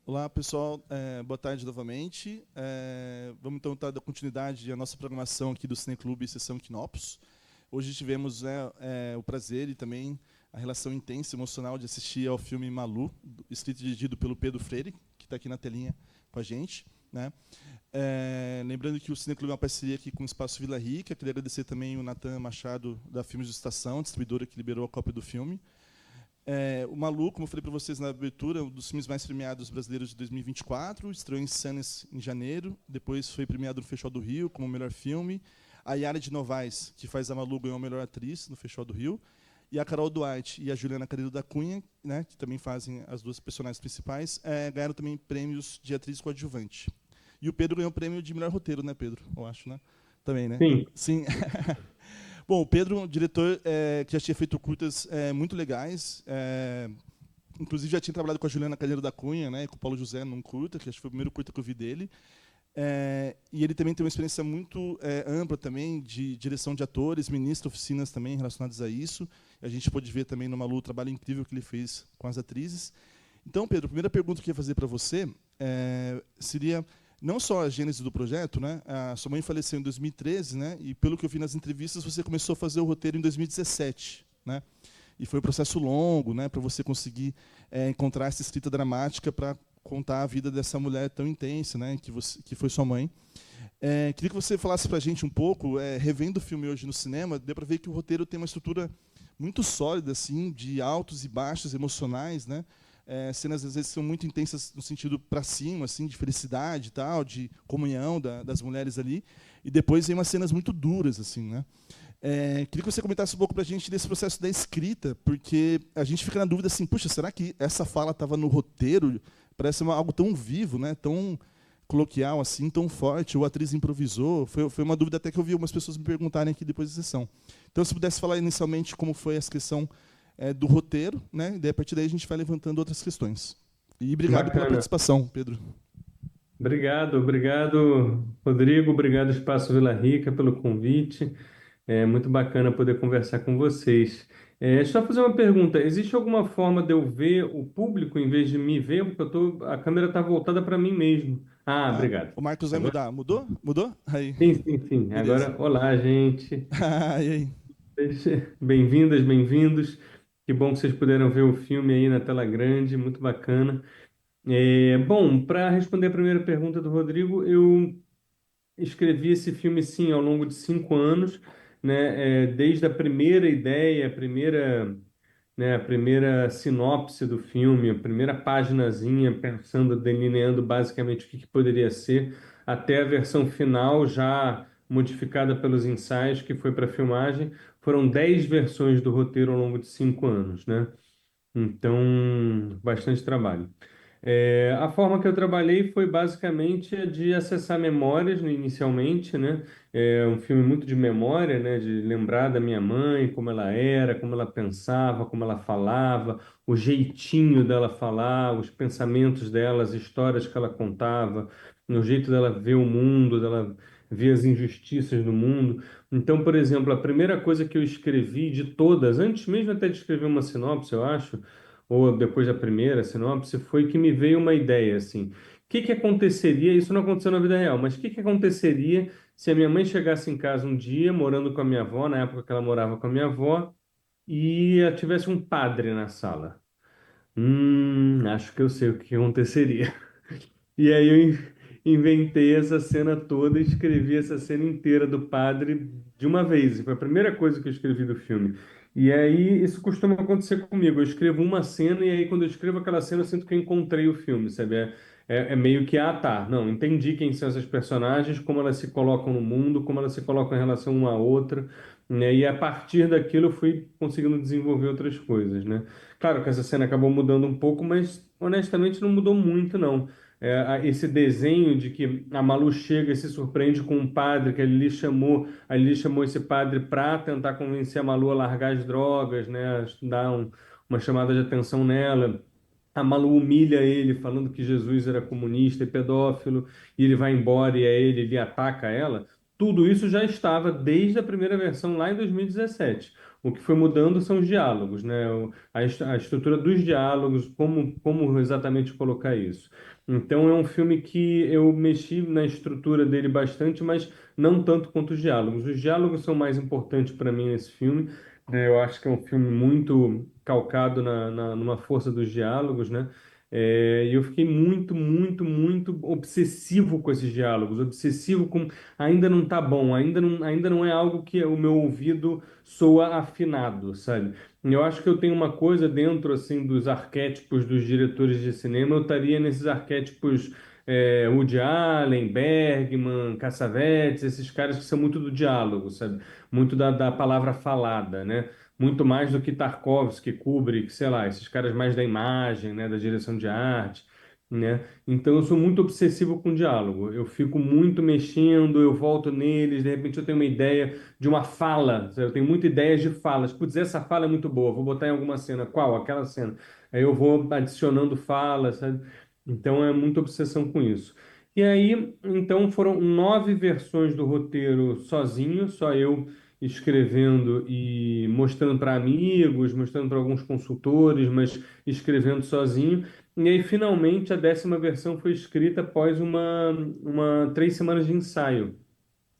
Olá, pessoal. Boa tarde novamente. Vamos então dar continuidade à nossa programação aqui do Cineclube Sessão Quinopos. Hoje tivemos o prazer e também a relação intensa e emocional de assistir ao filme Malu, escrito e dirigido pelo Pedro Freire, que está aqui na telinha com a gente, né? Lembrando que o Cineclube é uma parceria aqui com o Espaço Vila Rica. Queria agradecer também o Natan Machado, da Filmes de Estação, distribuidora que liberou a cópia do filme. O Malu, como eu falei para vocês na abertura, um dos filmes mais premiados brasileiros de 2024, estreou em Cannes em janeiro, depois foi premiado no Festival do Rio como o melhor filme. A Yara de Novaes, que faz a Malu, ganhou a melhor atriz no Festival do Rio. E a Carol Duarte e a Juliana Carilho da Cunha, né, que também fazem as duas personagens principais, ganharam também prêmios de atriz coadjuvante. E o Pedro ganhou o prêmio de melhor roteiro, né, Pedro? Eu acho, né? Também, né? Sim, Sim. Bom, o Pedro, um diretor que já tinha feito curtas muito legais. Inclusive já tinha trabalhado com a Juliana Caneiro da Cunha, né, e com o Paulo José num curta, que acho que foi o primeiro curta que eu vi dele. E ele também tem uma experiência muito ampla também de direção de atores, ministra oficinas também relacionadas a isso. A gente pôde ver também no Malu o trabalho incrível que ele fez com as atrizes. Então, Pedro, a primeira pergunta que eu ia fazer para você seria não só a gênese do projeto, né? A sua mãe faleceu em 2013, né? E pelo que eu vi nas entrevistas, você começou a fazer o roteiro em 2017, né? E foi um processo longo, né, para você conseguir encontrar essa escrita dramática para contar a vida dessa mulher tão intensa, né, que foi sua mãe. Queria que você falasse para a gente um pouco, revendo o filme hoje no cinema, deu para ver que o roteiro tem uma estrutura muito sólida, assim, de altos e baixos emocionais, né? Cenas às vezes são muito intensas no sentido para cima, assim, de felicidade e tal, de comunhão das mulheres ali, e depois vem umas cenas muito duras, assim, né? Queria que você comentasse um pouco para a gente desse processo da escrita, porque a gente fica na dúvida assim, puxa, será que essa fala estava no roteiro? Parece algo tão vivo, né? Tão coloquial, assim, tão forte. Ou a atriz improvisou? Foi uma dúvida até que eu vi algumas pessoas me perguntarem aqui depois da sessão. Então, se pudesse falar inicialmente como foi essa questão do roteiro, né? E daí, a partir daí a gente vai levantando outras questões. E obrigado pela bacana. participação, Pedro. Obrigado, Rodrigo. Obrigado, Espaço Vila Rica, pelo convite. É muito bacana poder conversar com vocês. Só fazer uma pergunta: existe alguma forma de eu ver o público em vez de me ver? Porque a câmera está voltada para mim mesmo. Ah, Ah, obrigado. o Marcos vai Agora, mudar. Mudou? Mudou? Aí. sim, sim, sim. Beleza. Agora, olá, gente. E aí? Bem-vindas, bem-vindos. Que bom que vocês puderam ver o filme aí na tela grande, muito bacana. Bom, para responder a primeira pergunta do Rodrigo, eu escrevi esse filme, sim, ao longo de 5 anos, né? Desde a primeira ideia, a primeira sinopse do filme, a primeira paginazinha, pensando, delineando basicamente o que poderia ser, até a versão final, já modificada pelos ensaios, que foi para a filmagem. Foram 10 versões do roteiro ao longo de 5 anos, né? Então, bastante trabalho. A forma que eu trabalhei foi basicamente a de acessar memórias, né, inicialmente, né? É um filme muito de memória, né? De lembrar da minha mãe, como ela era, como ela pensava, como ela falava, o jeitinho dela falar, os pensamentos dela, as histórias que ela contava, o jeito dela ver o mundo, dela ver as injustiças do mundo. Então, por exemplo, a primeira coisa que eu escrevi de todas, antes mesmo até de escrever uma sinopse, eu acho, ou depois da primeira sinopse, foi que me veio uma ideia assim. O que que aconteceria? Isso não aconteceu na vida real, mas o que que aconteceria se a minha mãe chegasse em casa um dia, morando com a minha avó, na época que ela morava com a minha avó, e tivesse um padre na sala? Acho que eu sei o que aconteceria. E aí eu inventei essa cena toda e escrevi essa cena inteira do padre de uma vez. Foi a primeira coisa que eu escrevi do filme. E aí isso costuma acontecer comigo. Eu escrevo uma cena e aí quando eu escrevo aquela cena eu sinto que eu encontrei o filme, sabe? É meio que, ah, tá, não, entendi quem são essas personagens, como elas se colocam no mundo, como elas se colocam em relação uma à outra, né? E a partir daquilo eu fui conseguindo desenvolver outras coisas, né? Claro que essa cena acabou mudando um pouco, mas honestamente não mudou muito, não. Esse desenho de que a Malu chega e se surpreende com um padre que ele lhe chamou esse padre para tentar convencer a Malu a largar as drogas, né, dar uma chamada de atenção nela. A Malu humilha ele, falando que Jesus era comunista e pedófilo, e ele vai embora e aí ele ataca ela. tudo isso já estava desde a primeira versão lá em 2017. O que foi mudando são os diálogos, né? A estrutura dos diálogos, como exatamente colocar isso. Então é um filme que eu mexi na estrutura dele bastante, mas não tanto quanto os diálogos. Os diálogos são mais importantes para mim nesse filme, né? Eu acho que é um filme muito calcado numa força dos diálogos, né? E eu fiquei muito, muito, muito obsessivo com esses diálogos, obsessivo com ainda não tá bom, ainda não é algo que o meu ouvido soa afinado, sabe? Eu acho que eu tenho uma coisa dentro assim dos arquétipos dos diretores de cinema, eu estaria nesses arquétipos Woody Allen, Bergman, Cassavetes, esses caras que são muito do diálogo, sabe? Muito da palavra falada, né? Muito mais do que Tarkovsky, Kubrick, sei lá, esses caras mais da imagem, né? Da direção de arte, né? Então eu sou muito obsessivo com diálogo. Eu fico muito mexendo, eu volto neles, de repente eu tenho uma ideia de uma fala, sabe? Eu tenho muitas ideias de falas. Putz, essa fala é muito boa, vou botar em alguma cena. Qual? Aquela cena. Aí eu vou adicionando falas, sabe? Então é muita obsessão com isso. E aí, então foram 9 versões do roteiro sozinho, só eu escrevendo e mostrando para amigos, mostrando para alguns consultores, mas escrevendo sozinho. E aí, finalmente, a 10ª versão foi escrita após 3 semanas de ensaio.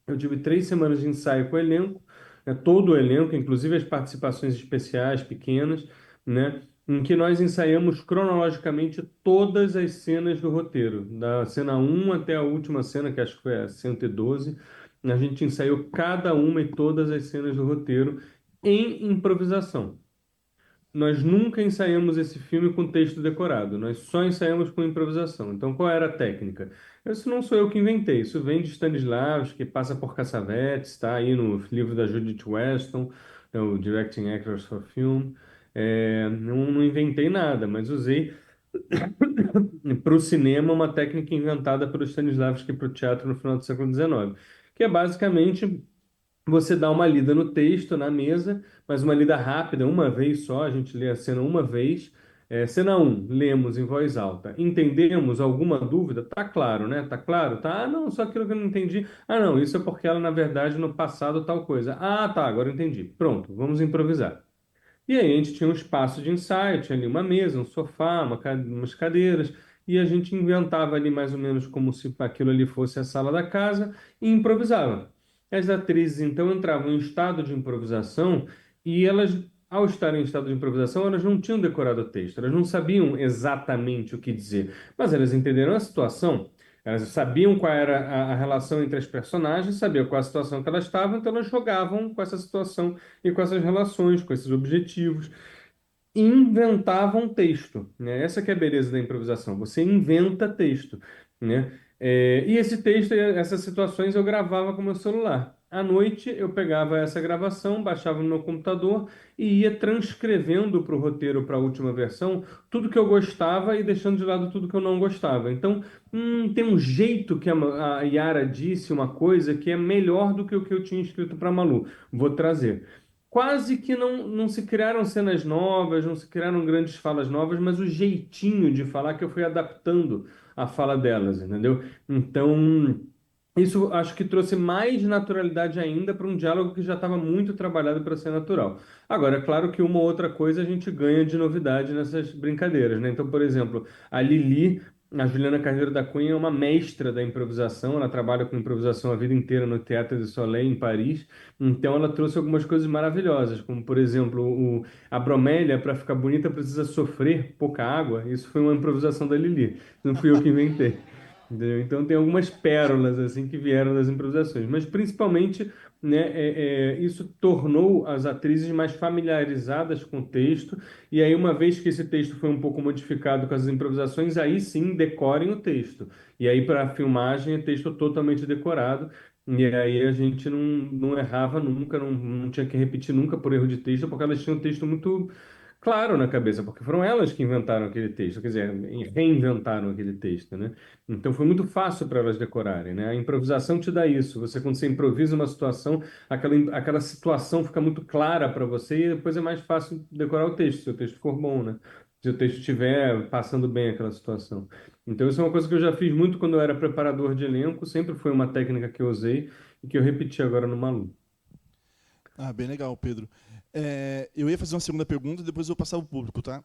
Eu tive 3 semanas de ensaio com o elenco, né, todo o elenco, inclusive as participações especiais pequenas, né, em que nós ensaiamos cronologicamente todas as cenas do roteiro, da cena um até a última cena, que acho que foi a 112. A gente ensaiou cada uma e todas as cenas do roteiro em improvisação. Nós nunca ensaiamos esse filme com texto decorado, nós só ensaiamos com improvisação. Então, qual era a técnica? Isso não sou eu que inventei, isso vem de Stanislavski, que passa por Cassavetes, está aí no livro da Judith Weston, o Directing Actors for Film. Não inventei nada, mas usei para o cinema uma técnica inventada pelo Stanislavski para o teatro no final do século XIX, que é basicamente você dá uma lida no texto, na mesa, mas uma lida rápida, uma vez só, a gente lê a cena uma vez. Cena um, lemos em voz alta. Entendemos alguma dúvida? Tá claro, né? Tá claro? Tá? Ah, não, só aquilo que eu não entendi. Ah, não, isso é porque ela, na verdade, no passado tal coisa. Ah, tá, agora eu entendi. Pronto, vamos improvisar. E aí a gente tinha um espaço de ensaio, tinha ali uma mesa, um sofá, umas cadeiras, e a gente inventava ali mais ou menos como se aquilo ali fosse a sala da casa e improvisava. As atrizes então entravam em estado de improvisação e elas, ao estarem em estado de improvisação, elas não tinham decorado o texto, elas não sabiam exatamente o que dizer, mas elas entenderam a situação. Elas sabiam qual era a relação entre as personagens, sabiam qual a situação que elas estavam, então elas jogavam com essa situação e com essas relações, com esses objetivos, e inventavam texto, né? Essa que é a beleza da improvisação, você inventa texto, né? E esse texto, essas situações eu gravava com meu celular. À noite eu pegava essa gravação, baixava no meu computador e ia transcrevendo para o roteiro, para a última versão, tudo que eu gostava e deixando de lado tudo que eu não gostava. Então, tem um jeito que a Yara disse uma coisa que é melhor do que o que eu tinha escrito para Malu. Vou trazer. Quase que não se criaram cenas novas, não se criaram grandes falas novas, mas o jeitinho de falar que eu fui adaptando a fala delas, entendeu? Então, isso acho que trouxe mais naturalidade ainda para um diálogo que já estava muito trabalhado para ser natural. Agora, é claro que uma ou outra coisa a gente ganha de novidade nessas brincadeiras, né? Então, por exemplo, a Lili. A Juliana Carneiro da Cunha é uma mestra da improvisação, ela trabalha com improvisação a vida inteira no Théâtre du Soleil, em Paris. Então ela trouxe algumas coisas maravilhosas, como por exemplo, a bromélia, para ficar bonita, precisa sofrer pouca água. Isso foi uma improvisação da Lili, não fui eu que inventei. Entendeu? Então tem algumas pérolas assim que vieram das improvisações, mas principalmente, né, isso tornou as atrizes mais familiarizadas com o texto, e aí uma vez que esse texto foi um pouco modificado com as improvisações, aí sim decorem o texto. E aí para a filmagem é texto totalmente decorado. E aí a gente não errava nunca, não tinha que repetir nunca por erro de texto, porque elas tinham um texto muito claro na cabeça, porque foram elas que inventaram aquele texto, quer dizer, reinventaram aquele texto, né? Então foi muito fácil para elas decorarem, né? A improvisação te dá isso. Quando você improvisa uma situação, aquela situação fica muito clara para você e depois é mais fácil decorar o texto, se o texto for bom, né? Se o texto estiver passando bem aquela situação. Então, isso é uma coisa que eu já fiz muito quando eu era preparador de elenco, sempre foi uma técnica que eu usei. e que eu repeti agora no Malu. Ah, bem legal, Pedro. Eu ia fazer uma segunda pergunta e depois eu vou passar ao público, tá?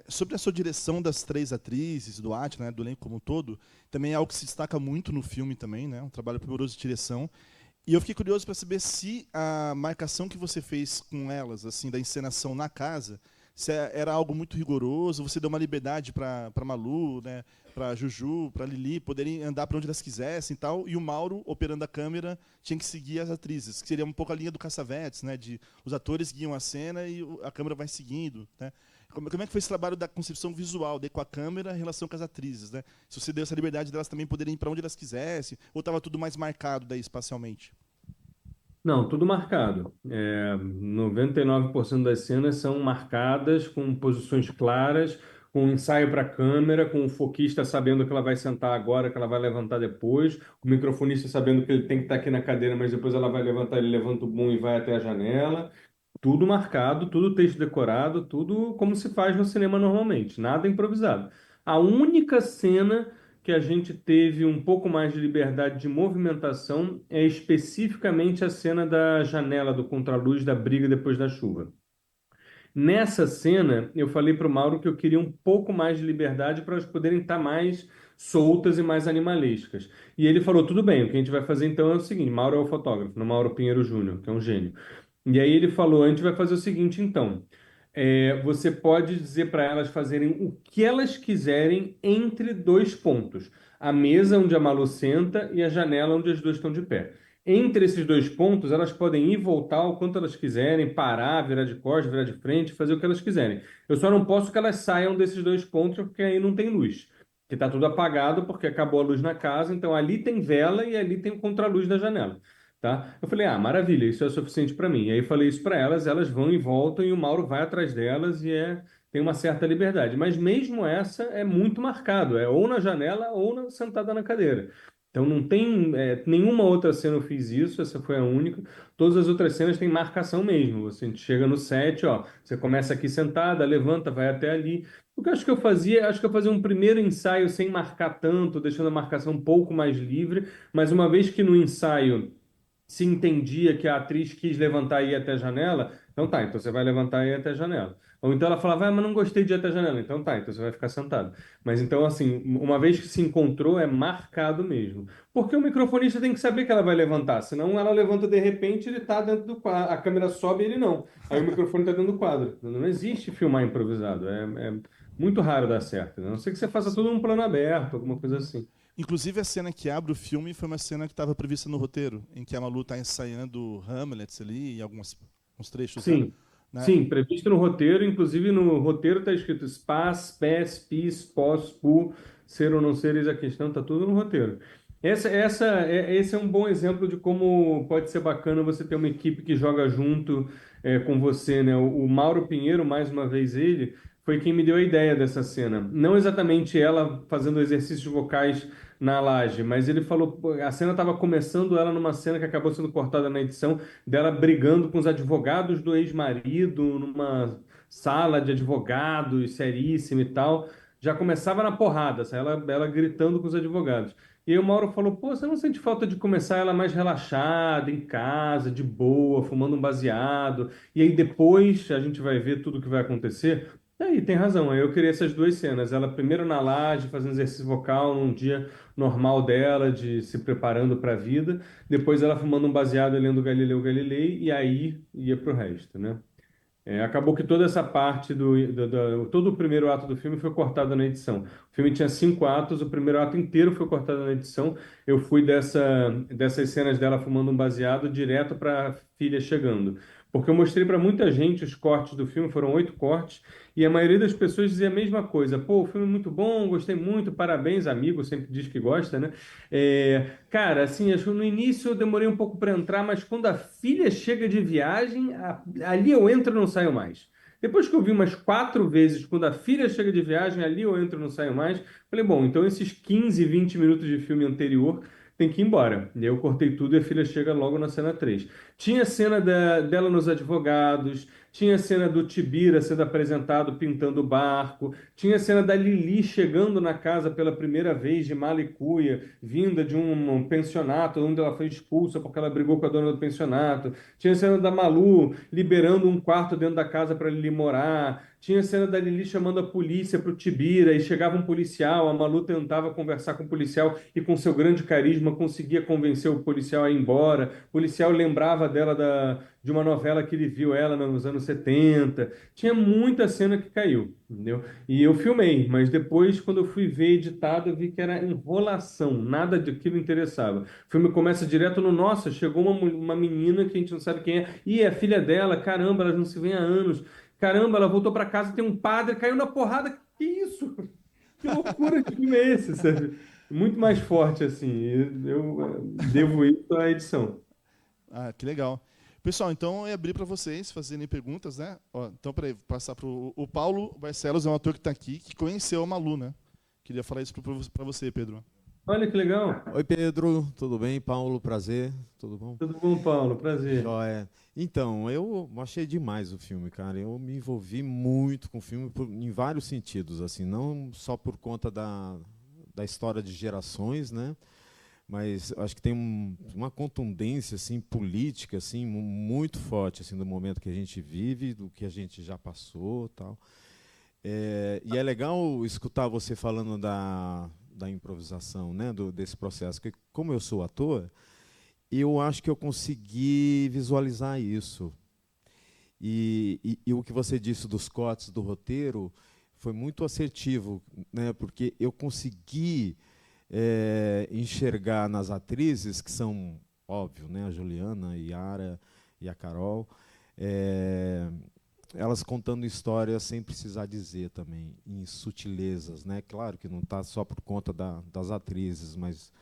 Sobre a sua direção das três atrizes, do arte, né, do elenco como um todo, também é algo que se destaca muito no filme também, né? Um trabalho primoroso de direção. E eu fiquei curioso para saber se a marcação que você fez com elas, assim, da encenação na casa, se era algo muito rigoroso, você deu uma liberdade para Malu, né, para Juju, para Lili poderem andar para onde elas quisessem e tal, e o Mauro, operando a câmera, tinha que seguir as atrizes, que seria um pouco a linha do Cassavetes, né, de os atores guiam a cena e a câmera vai seguindo, né? Como é que foi esse trabalho da concepção visual, com a câmera em relação com as atrizes, né? Se você deu essa liberdade delas também poderem ir para onde elas quisessem, ou estava tudo mais marcado daí espacialmente? Não, tudo marcado. 99% das cenas são marcadas com posições claras, com um ensaio para a câmera, com o foquista sabendo que ela vai sentar agora, que ela vai levantar depois, o microfonista sabendo que ele tem que estar aqui na cadeira, mas depois ela vai levantar, ele levanta o boom e vai até a janela. Tudo marcado, tudo texto decorado, tudo como se faz no cinema normalmente, nada improvisado. A única cena que a gente teve um pouco mais de liberdade de movimentação é especificamente a cena da janela do contraluz da briga depois da chuva. Nessa cena, eu falei para o Mauro que eu queria um pouco mais de liberdade para elas poderem estar mais soltas e mais animalescas. E ele falou: tudo bem, o que a gente vai fazer então é o seguinte: Mauro é o fotógrafo, não Mauro Pinheiro Júnior, que é um gênio. E aí ele falou: a gente vai fazer o seguinte então. Você pode dizer para elas fazerem o que elas quiserem entre dois pontos: a mesa onde a Malu senta e a janela onde as duas estão de pé. Entre esses dois pontos, elas podem ir e voltar o quanto elas quiserem, parar, virar de costas, virar de frente, fazer o que elas quiserem. Eu só não posso que elas saiam desses dois pontos, porque aí não tem luz. Que está tudo apagado, porque acabou a luz na casa, então ali tem vela e ali tem o contraluz da janela. Tá? Eu falei, ah, maravilha, isso é o suficiente para mim. E aí eu falei isso para elas, elas vão e voltam e o Mauro vai atrás delas e tem uma certa liberdade. Mas mesmo essa é muito marcado, é ou na janela ou sentada na cadeira. Então não tem nenhuma outra cena eu fiz isso, essa foi a única. Todas as outras cenas têm marcação mesmo. Você chega no set, ó, você começa aqui sentada, levanta, vai até ali. O que eu acho que eu fazia, acho que eu fazia um primeiro ensaio sem marcar tanto, deixando a marcação um pouco mais livre, mas uma vez que no ensaio se entendia que a atriz quis levantar e ir até a janela, então tá, então você vai levantar e ir até a janela. Ou então ela falava, ah, mas não gostei de ir até a janela, então tá, então você vai ficar sentado. Mas então, assim, uma vez que se encontrou, é marcado mesmo. Porque o microfonista tem que saber que ela vai levantar, senão ela levanta de repente, ele tá dentro do quadro, a câmera sobe e ele não. Aí o microfone tá dentro do quadro. Não existe filmar improvisado, é muito raro dar certo, né? A não ser que você faça tudo num plano aberto, alguma coisa assim. Inclusive, a cena que abre o filme foi uma cena que estava prevista no roteiro, em que a Malu está ensaiando Hamlet ali, e uns trechos, né? Sim, sim, previsto no roteiro, inclusive no roteiro está escrito spas, pes, pis, pos, pu, ser ou não ser, eis a questão, está tudo no roteiro. Esse é um bom exemplo de como pode ser bacana você ter uma equipe que joga junto com você, né? O Mauro Pinheiro, mais uma vez ele, foi quem me deu a ideia dessa cena. Não exatamente ela fazendo exercícios vocais na laje, mas ele falou, pô, a cena estava começando ela numa cena que acabou sendo cortada na edição, dela brigando com os advogados do ex-marido numa sala de advogados seríssima e tal. Já começava na porrada, sabe? Ela gritando com os advogados. E aí o Mauro falou: pô, você não sente falta de começar ela mais relaxada, em casa, de boa, fumando um baseado, e aí depois a gente vai ver tudo o que vai acontecer? Aí tem razão, aí eu queria essas duas cenas. Ela primeiro na laje, fazendo exercício vocal, num dia normal dela, de se preparando para a vida. Depois ela fumando um baseado e lendo Galileu Galilei, e aí ia pro resto, né? Acabou que toda essa parte todo o primeiro ato do filme foi cortado na edição. O filme tinha 5 atos, o primeiro ato inteiro foi cortado na edição. Eu fui dessas cenas dela fumando um baseado direto para a filha chegando. Porque eu mostrei para muita gente os cortes do filme, foram 8 cortes, e a maioria das pessoas dizia a mesma coisa. Pô, o filme é muito bom, gostei muito, parabéns, amigo, sempre diz que gosta, né? Cara, assim, acho que no início eu demorei um pouco para entrar, mas quando a filha chega de viagem, ali eu entro e não saio mais. Depois que eu vi umas 4 vezes, quando a filha chega de viagem, ali eu entro e não saio mais. Falei, bom, então esses 15, 20 minutos de filme anterior tem que ir embora. E aí eu cortei tudo e a filha chega logo na cena 3. Tinha cena dela nos advogados, tinha cena do Tibira sendo apresentado pintando o barco, tinha cena da Lili chegando na casa pela primeira vez de mala e cuia, vinda de um pensionato onde ela foi expulsa porque ela brigou com a dona do pensionato. Tinha cena da Malu liberando um quarto dentro da casa para Lili morar. Tinha cena da Lili chamando a polícia para o Tibira e chegava um policial, a Malu tentava conversar com o policial e com seu grande carisma conseguia convencer o policial a ir embora. O policial lembrava dela de uma novela que ele viu ela nos anos 70. Tinha muita cena que caiu, entendeu? E eu filmei, mas depois, quando eu fui ver editado, eu vi que era enrolação, nada daquilo interessava. O filme começa direto no, nossa, chegou uma menina que a gente não sabe quem é, e é filha dela, caramba, elas não se veem há anos. Caramba, ela voltou para casa, tem um padre, caiu na porrada. Que isso? Que loucura de filme é esse, sabe? Muito mais forte, assim. Eu devo isso à edição. Ah, que legal. Pessoal, então eu ia abrir para vocês fazerem perguntas, né? Ó, então, para passar para o Paulo Barcelos, é um ator que está aqui, que conheceu a Malu, né? Queria falar isso para você, Pedro. Olha que legal. Oi, Pedro, tudo bem? Paulo, prazer, tudo bom? Tudo bom, Paulo? Prazer. Joia. Então, eu achei demais o filme, cara. Eu me envolvi muito com o filme em vários sentidos, assim, não só por conta da história de gerações, né? Mas acho que tem uma contundência assim política assim muito forte assim do momento que a gente vive, do que a gente já passou, tal. E é legal escutar você falando da improvisação, né, desse processo, que como eu sou ator, eu acho que eu consegui visualizar isso. E o que você disse dos cortes do roteiro foi muito assertivo, né, porque eu consegui enxergar nas atrizes, que são, óbvio, né, a Juliana, a Yara e a Carol, elas contando histórias sem precisar dizer também, em sutilezas, né? Claro que não está só por conta das atrizes, mas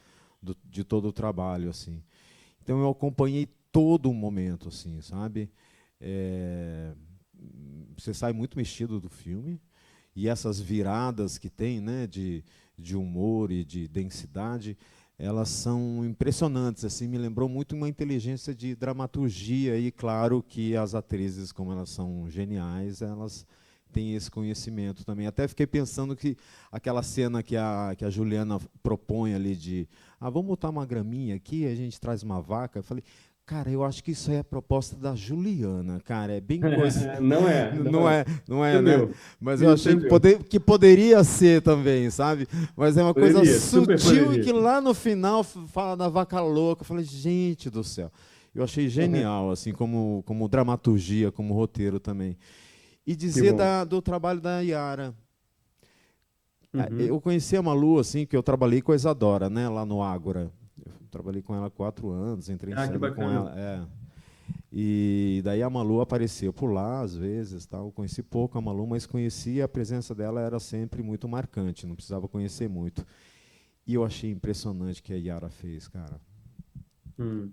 de todo o trabalho, assim. Então eu acompanhei todo o momento, assim, sabe? Você sai muito mexido do filme e essas viradas que tem, né, de humor e de densidade, elas são impressionantes, assim, me lembrou muito uma inteligência de dramaturgia e claro que as atrizes, como elas são geniais, elas têm esse conhecimento também. Até fiquei pensando que aquela cena que a Juliana propõe ali de vamos botar uma graminha aqui, a gente traz uma vaca, eu falei, cara, eu acho que isso aí é a proposta da Juliana, cara, é bem coisa... Não é, não é, né? Entendeu? Mas eu achei que poderia ser também, sabe? Mas é uma coisa sutil e que lá no final fala da vaca louca. Eu falei, gente do céu. Eu achei genial, assim, como dramaturgia, como roteiro também. E dizer do trabalho da Yara. Eu conheci a Malu, assim, que eu trabalhei com a Isadora, né, lá no Ágora. Eu trabalhei com ela há 4 anos, entrei em cena com ela. E daí a Malu apareceu por lá, às vezes, tal. Eu conheci pouco a Malu, mas conhecia, a presença dela era sempre muito marcante, não precisava conhecer muito. E eu achei impressionante o que a Yara fez, cara.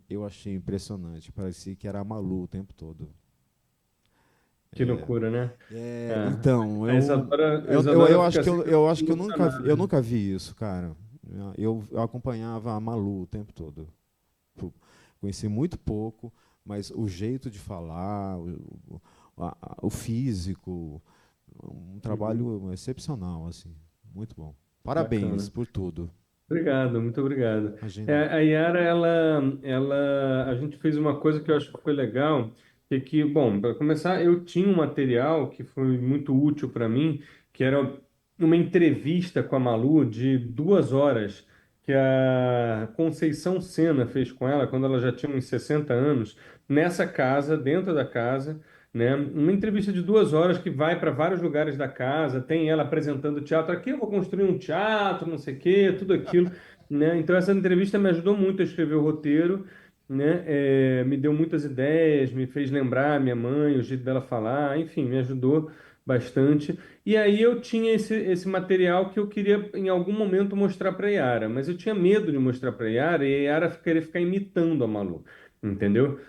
Eu achei impressionante, parecia que era a Malu o tempo todo. Que loucura, né? Então, eu acho que eu nunca vi isso, cara. Eu acompanhava a Malu o tempo todo. Conheci muito pouco, mas o jeito de falar, o físico, um trabalho excepcional, assim, muito bom. Parabéns Bacana. por tudo. Obrigado, muito obrigado. Imagina. A Yara, a gente fez uma coisa que eu acho que foi legal, bom, para começar, eu tinha um material que foi muito útil para mim, que era uma entrevista com a Malu de 2 horas, que a Conceição Sena fez com ela, quando ela já tinha uns 60 anos, nessa casa, dentro da casa, né? Uma entrevista de 2 horas que vai para vários lugares da casa, tem ela apresentando teatro. Aqui eu vou construir um teatro, não sei o quê, tudo aquilo, né? Então essa entrevista me ajudou muito a escrever o roteiro, né? Me deu muitas ideias, me fez lembrar minha mãe, o jeito dela falar, enfim, me ajudou bastante. E aí eu tinha esse material que eu queria em algum momento mostrar para a Yara, mas eu tinha medo de mostrar para a Yara e a Yara querer ficar imitando a Malu, entendeu?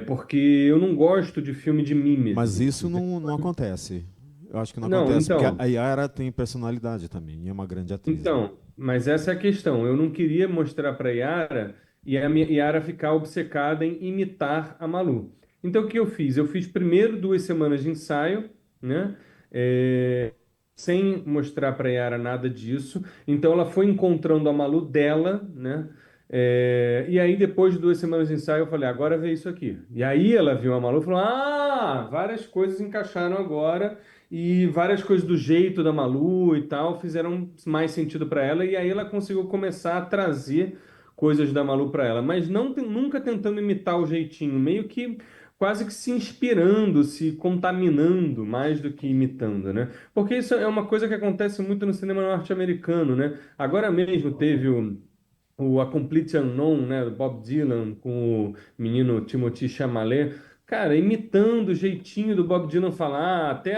Porque eu não gosto de filme de Mas mimesis. isso não acontece. Eu acho que não Não, acontece, porque então, a Yara tem personalidade também, e é uma grande atriz. Né? então, Mas essa é a questão. Eu não queria mostrar para Yara e a minha Yara ficar obcecada em imitar a Malu. Então, o que eu fiz? Eu fiz primeiro 2 semanas de ensaio, né? É, sem mostrar para Yara nada disso. Então, ela foi encontrando a Malu dela, né? E aí, depois de 2 semanas de ensaio, eu falei, agora vê isso aqui. E aí ela viu a Malu e falou, ah, várias coisas encaixaram agora. E várias coisas do jeito da Malu e tal fizeram mais sentido para ela, e aí ela conseguiu começar a trazer coisas da Malu para ela, mas não, nunca tentando imitar o jeitinho, meio que quase que se inspirando, se contaminando mais do que imitando, né? Porque isso é uma coisa que acontece muito no cinema norte-americano, né? Agora mesmo teve o A Complete Unknown, né, do Bob Dylan, com o menino Timothée Chalamet, cara, imitando o jeitinho do Bob Dylan falar, até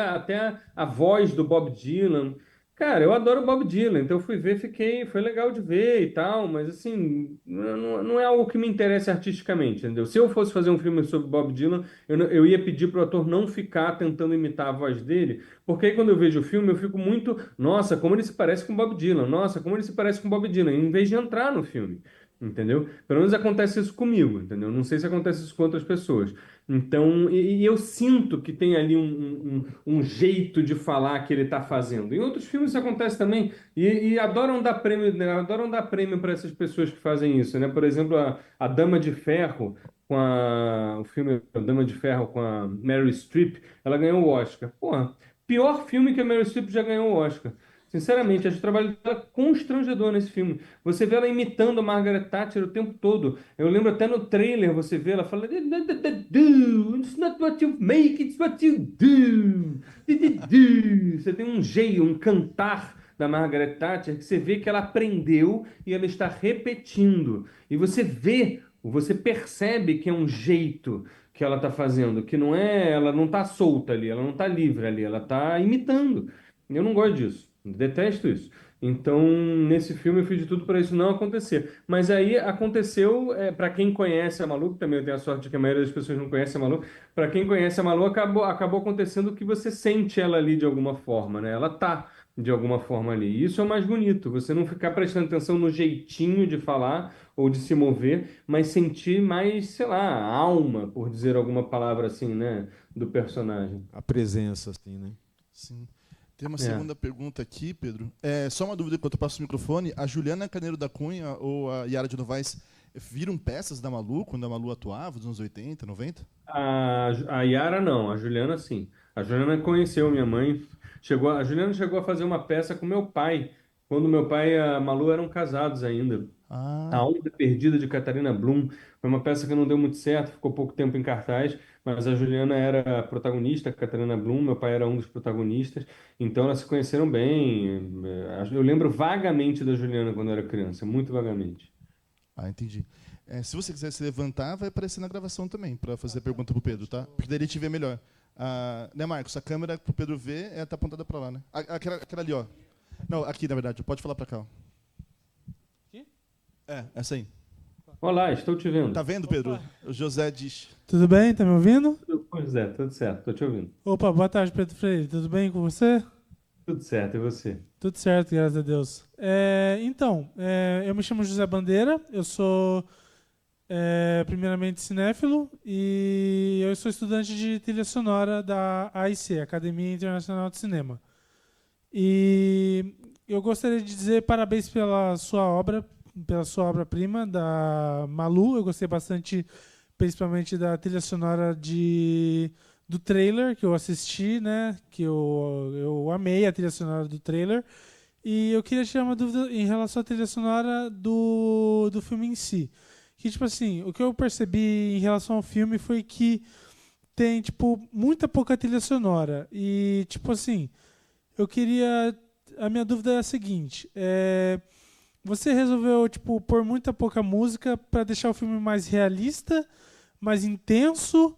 a voz do Bob Dylan. Cara, eu adoro o Bob Dylan, então eu fui ver, foi legal de ver e tal, mas assim, não é algo que me interessa artisticamente, entendeu? Se eu fosse fazer um filme sobre Bob Dylan, eu ia pedir pro ator não ficar tentando imitar a voz dele, porque aí quando eu vejo o filme, eu fico muito, nossa, como ele se parece com Bob Dylan, nossa, como ele se parece com Bob Dylan, em vez de entrar no filme, entendeu? Pelo menos acontece isso comigo, entendeu? Não sei se acontece isso com outras pessoas. Então, e eu sinto que tem ali um jeito de falar que ele está fazendo. Em outros filmes isso acontece também, e adoram dar prêmio, né? Adoram dar prêmio para essas pessoas que fazem isso, né? Por exemplo, a Dama de Ferro, o filme A Dama de Ferro com a Meryl Streep, ela ganhou o Oscar. Porra, pior filme que a Meryl Streep já ganhou o Oscar. Sinceramente, acho o trabalho dela constrangedor nesse filme. Você vê ela imitando a Margaret Thatcher o tempo todo. Eu lembro até no trailer, você vê ela falando It's not what you make, it's what you do. Você tem um jeito, um cantar da Margaret Thatcher que você vê que ela aprendeu e ela está repetindo. E você percebe que é um jeito que ela está fazendo, que não é, ela não está solta ali, ela não está livre ali, ela está imitando. Eu não gosto disso, detesto isso. Então, nesse filme eu fiz de tudo para isso não acontecer. Mas aí aconteceu, para quem conhece a Malu, que também eu tenho a sorte de que a maioria das pessoas não conhece a Malu, para quem conhece a Malu, acabou acontecendo que você sente ela ali de alguma forma, né? Ela tá de alguma forma ali. E isso é o mais bonito, você não ficar prestando atenção no jeitinho de falar ou de se mover, mas sentir mais, sei lá, a alma, por dizer alguma palavra assim, né, do personagem. A presença, assim, né? Sim. Tem uma É. segunda pergunta aqui, Pedro. Só uma dúvida enquanto eu passo o microfone. A Juliana Caneiro da Cunha ou a Yara de Novaes viram peças da Malu quando a Malu atuava, nos anos 80, 90? A Yara não, a Juliana sim. A Juliana conheceu minha mãe. A Juliana chegou a fazer uma peça com meu pai, quando meu pai e a Malu eram casados ainda. A Ah, Onda Perdida de Catarina Blum. Foi uma peça que não deu muito certo, ficou pouco tempo em cartaz, mas a Juliana era a protagonista, a Catarina Blum, meu pai era um dos protagonistas, então elas se conheceram bem. Eu lembro vagamente da Juliana quando eu era criança, muito vagamente. entendi. Se você quiser se levantar, vai aparecer na gravação também, para fazer a pergunta pro Pedro, tá? Porque daí ele te vê melhor. Né, Marcos? A câmera pro Pedro ver tá apontada para lá, né? Aquela ali, ó. Não, aqui, na verdade. Pode falar para cá, ó. Aqui? Essa aí. Olá, estou te vendo. Tá vendo, Pedro? O José diz. Tudo bem? Tá me ouvindo? Pois é, tudo certo, estou te ouvindo. Opa, boa tarde, Pedro Freire. Tudo bem com você? Tudo certo, e você? Tudo certo, graças a Deus. Eu me chamo José Bandeira, eu sou primeiramente cinéfilo e eu sou estudante de trilha sonora da AIC, Academia Internacional de Cinema. E eu gostaria de dizer parabéns pela sua obra-prima, da Malu. Eu gostei bastante, principalmente da trilha sonora do trailer que eu assisti, né? Que eu amei a trilha sonora do trailer. E eu queria tirar uma dúvida em relação à trilha sonora do filme em si. Que, tipo assim, o que eu percebi em relação ao filme foi que tem, tipo, muita pouca trilha sonora. E, tipo assim, a minha dúvida é a seguinte: você resolveu, tipo, pôr muita pouca música para deixar o filme mais realista, mais intenso,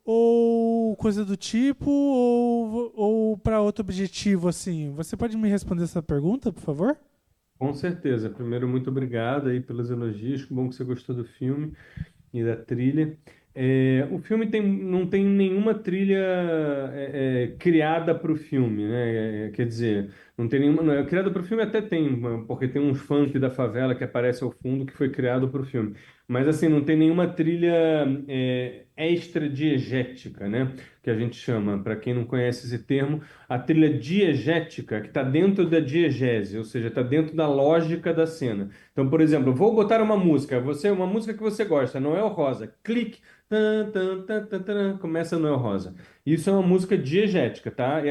ou coisa do tipo, ou para outro objetivo, assim? Você pode me responder essa pergunta, por favor? Com certeza. Primeiro, muito obrigado aí pelos elogios. Que bom que você gostou do filme e da trilha. O filme não tem nenhuma trilha criada para o filme, né? Quer dizer, Não tem nenhuma. Não, é criado para o filme até tem, porque tem uns funk da favela que aparece ao fundo que foi criado para o filme. Mas assim, não tem nenhuma trilha extra diegética, né? Que a gente chama, para quem não conhece esse termo, a trilha diegética, que está dentro da diegese, ou seja, está dentro da lógica da cena. Então, por exemplo, vou botar uma música que você gosta, Noel Rosa, clique, tan, tan, tan, tan, tan, começa Noel Rosa. Isso é uma música diegética, tá?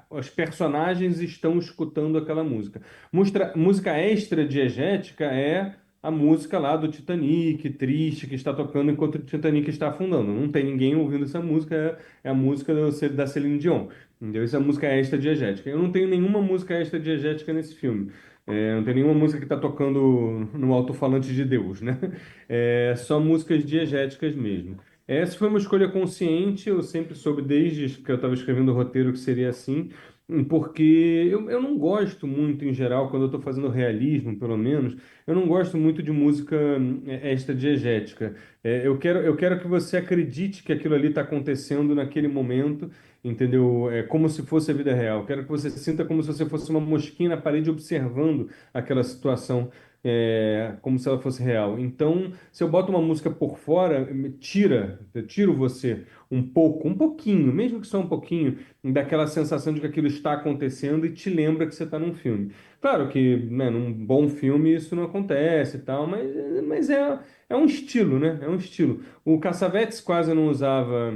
Os personagens estão escutando aquela música. Música extra diegética é a música lá do Titanic, triste, que está tocando enquanto o Titanic está afundando. Não tem ninguém ouvindo essa música, é a música da Celine Dion. Entendeu? Essa música é extra diegética. Eu não tenho nenhuma música extra diegética nesse filme. Não tem nenhuma música que está tocando no alto-falante de Deus, né? É só músicas diegéticas mesmo. Essa foi uma escolha consciente, eu sempre soube desde que eu estava escrevendo o roteiro que seria assim, porque eu não gosto muito, em geral, quando eu estou fazendo realismo, pelo menos, eu não gosto muito de música extra-diegética. Eu quero que você acredite que aquilo ali está acontecendo naquele momento, entendeu? É como se fosse a vida real. Eu quero que você sinta como se você fosse uma mosquinha na parede observando aquela situação. Como se ela fosse real. Então, se eu boto uma música por fora, eu tiro você um pouco, um pouquinho, mesmo que só um pouquinho, daquela sensação de que aquilo está acontecendo e te lembra que você está num filme. Claro que, né, num bom filme isso não acontece e tal, mas é um estilo, né? É um estilo. O Cassavetes quase não usava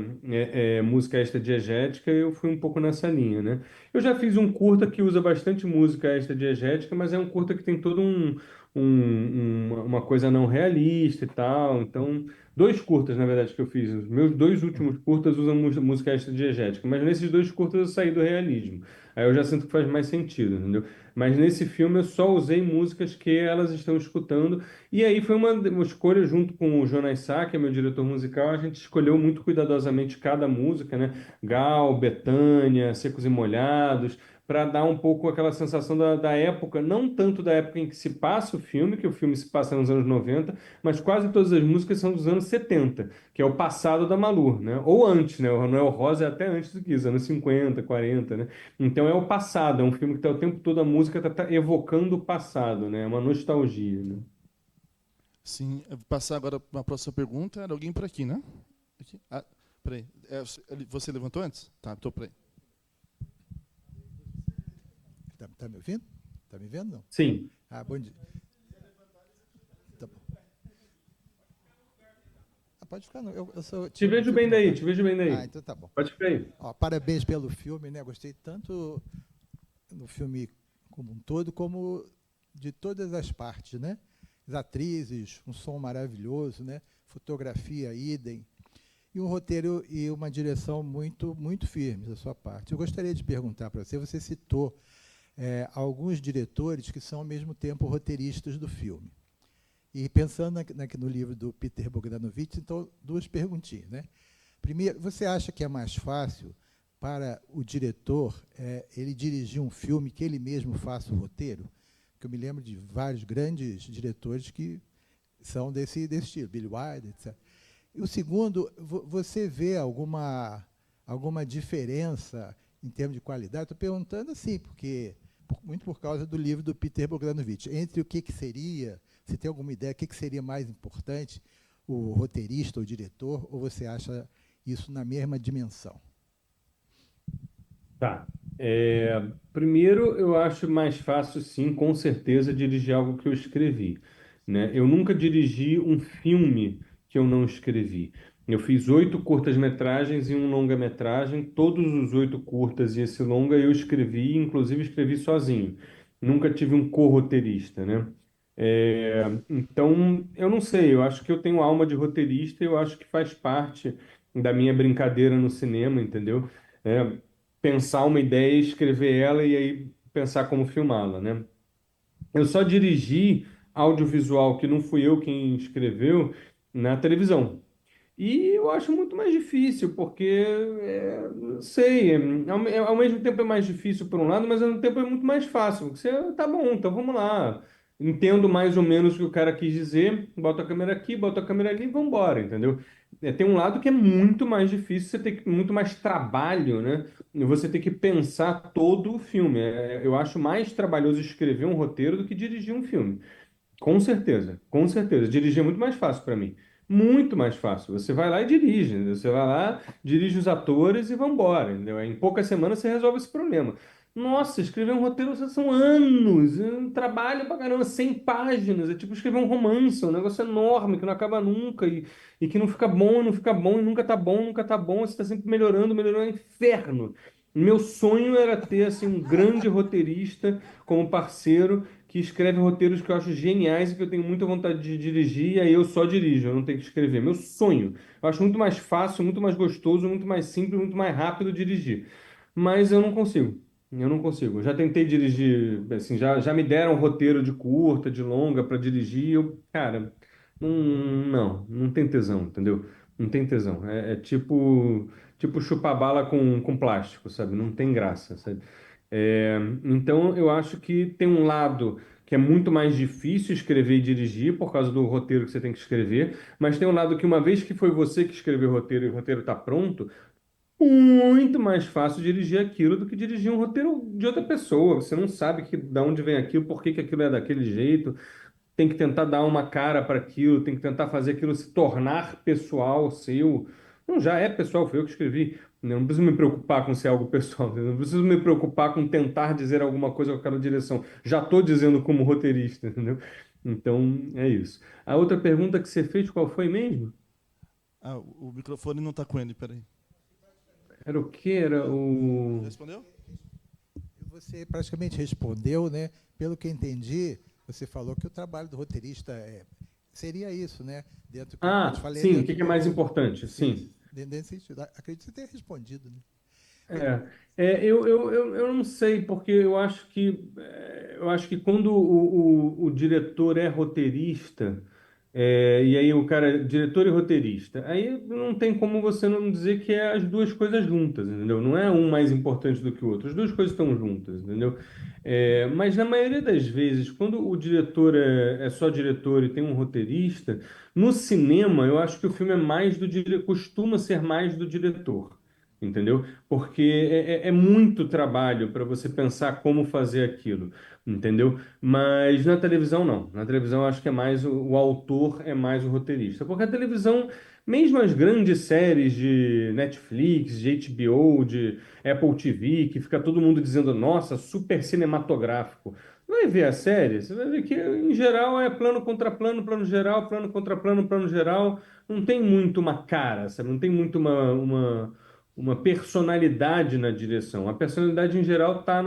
música extra-diegética, eu fui um pouco nessa linha, né? Eu já fiz um curta que usa bastante música extra-diegética, mas é um curta que tem todo uma coisa não realista e tal. Então, dois curtas, na verdade, que eu fiz. Os meus dois últimos curtas usam música extra-diegética, mas nesses dois curtas eu saí do realismo. Aí eu já sinto que faz mais sentido, entendeu? Mas nesse filme eu só usei músicas que elas estão escutando. E aí foi uma escolha junto com o Jonas Sá, que é meu diretor musical. A gente escolheu muito cuidadosamente cada música, né? Gal, Betânia, Secos e Molhados, para dar um pouco aquela sensação da época, não tanto da época em que se passa o filme, que o filme se passa nos anos 90, mas quase todas as músicas são dos anos 70, que é o passado da Malur, né? Ou antes, né? O Noel Rosa é até antes do que isso, anos 50, 40, né? Então é o passado, é um filme que tá o tempo todo a música tá evocando o passado, né? É uma nostalgia, né? Sim, eu vou passar agora para uma próxima pergunta. Era alguém por aqui, né? Aqui? Ah, peraí. Você levantou antes? Tá, estou por aí. Tá me ouvindo? Tá me vendo, não? Sim. Ah, bom dia. Tá bom. Pode ficar, não. Te vejo bem daí, te vejo bem daí. Ah, então tá bom. Pode ficar aí. Ó, parabéns pelo filme, né? Gostei tanto do filme como um todo, como de todas as partes, né? As atrizes, um som maravilhoso, né? Fotografia, idem. E um roteiro e uma direção muito, muito firmes da sua parte. Eu gostaria de perguntar para você, você citou alguns diretores que são, ao mesmo tempo, roteiristas do filme. E pensando no livro do Peter Bogdanovich, então, duas perguntinhas, né? Primeiro, você acha que é mais fácil para o diretor ele dirigir um filme que ele mesmo faça o roteiro? Porque eu me lembro de vários grandes diretores que são desse estilo, Billy Wilder, etc. E o segundo, você vê alguma diferença em termos de qualidade? Estou perguntando assim, porque muito por causa do livro do Peter Bogdanovich, entre o que seria, se tem alguma ideia, o que seria mais importante, o roteirista ou o diretor, ou você acha isso na mesma dimensão? Tá. Primeiro, eu acho mais fácil, sim, com certeza, dirigir algo que eu escrevi, né? Eu nunca dirigi um filme que eu não escrevi. Eu fiz 8 curtas-metragens e um longa-metragem. Todos os 8 curtas e esse longa eu escrevi, inclusive escrevi sozinho. Nunca tive um co-roteirista, né? Então, eu não sei, eu acho que eu tenho alma de roteirista e eu acho que faz parte da minha brincadeira no cinema, entendeu? É, pensar uma ideia, escrever ela e aí pensar como filmá-la, né? Eu só dirigi audiovisual que não fui eu quem escreveu na televisão. E eu acho muito mais difícil, porque, não sei, ao mesmo tempo é mais difícil por um lado, mas ao mesmo tempo é muito mais fácil. Porque você, tá bom, então vamos lá. entendo mais ou menos o que o cara quis dizer, boto a câmera aqui, boto a câmera ali e vambora, entendeu? Tem um lado que é muito mais difícil, você tem muito mais trabalho, né? E você tem que pensar todo o filme. Eu acho mais trabalhoso escrever um roteiro do que dirigir um filme. Com certeza, com certeza. Dirigir é muito mais fácil para mim. Muito mais fácil. Você vai lá e dirige, entendeu? Você vai lá, dirige os atores e vambora, entendeu? Em poucas semanas você resolve esse problema. Nossa, escrever um roteiro são anos, é um trabalho pra caramba, 100 páginas. É tipo escrever um romance, um negócio enorme que não acaba nunca e que não fica bom, não fica bom, e nunca tá bom, nunca tá bom. Você tá sempre melhorando, melhorando, é um inferno. Meu sonho era ter assim, um grande roteirista como parceiro que escreve roteiros que eu acho geniais e que eu tenho muita vontade de dirigir, e aí eu só dirijo, eu não tenho que escrever. Meu sonho. Eu acho muito mais fácil, muito mais gostoso, muito mais simples, muito mais rápido dirigir. Mas eu não consigo. Eu não consigo. Eu já tentei dirigir, assim, já me deram um roteiro de curta, de longa para dirigir, cara, não tem tesão, entendeu? Não tem tesão. É tipo chupar bala com plástico, sabe? Não tem graça, sabe? Então, eu acho que tem um lado que é muito mais difícil escrever e dirigir por causa do roteiro que você tem que escrever, mas tem um lado que uma vez que foi você que escreveu o roteiro e o roteiro está pronto, muito mais fácil dirigir aquilo do que dirigir um roteiro de outra pessoa. Você não sabe de onde vem aquilo, por que que aquilo é daquele jeito, tem que tentar dar uma cara para aquilo, tem que tentar fazer aquilo se tornar pessoal seu. Não, já é pessoal, foi eu que escrevi. Eu não preciso me preocupar com ser algo pessoal, entendeu? Não preciso me preocupar com tentar dizer alguma coisa com aquela direção. Já estou dizendo como roteirista, entendeu? Então, é isso. A outra pergunta que você fez, qual foi mesmo? Ah, o microfone não tá com ele, peraí. Era o quê? Era o... Respondeu? Você praticamente respondeu, né? Pelo que entendi, você falou que o trabalho do roteirista seria isso, né? Dentro que eu te falei, sim, o dentro que que é mais importante? Sim. dentro desse sentido. Acredito que você tenha respondido, né? Eu não sei, porque eu acho que quando o diretor é roteirista, e aí o cara é diretor e roteirista, aí não tem como você não dizer que é as duas coisas juntas, entendeu? Não é um mais importante do que o outro, as duas coisas estão juntas, entendeu? Mas na maioria das vezes, quando o diretor é só diretor e tem um roteirista, no cinema eu acho que o filme é mais costuma ser mais do diretor. Entendeu? Porque é muito trabalho para você pensar como fazer aquilo, entendeu? Mas na televisão, não. Na televisão, eu acho que é mais o autor, é mais o roteirista. Porque a televisão, mesmo as grandes séries de Netflix, de HBO, de Apple TV, que fica todo mundo dizendo, nossa, super cinematográfico. Vai ver a série, você vai ver que, em geral, é plano contra plano, plano geral, plano contra plano, plano geral. Não tem muito uma cara, sabe? Não tem muito uma personalidade na direção. A personalidade, em geral, está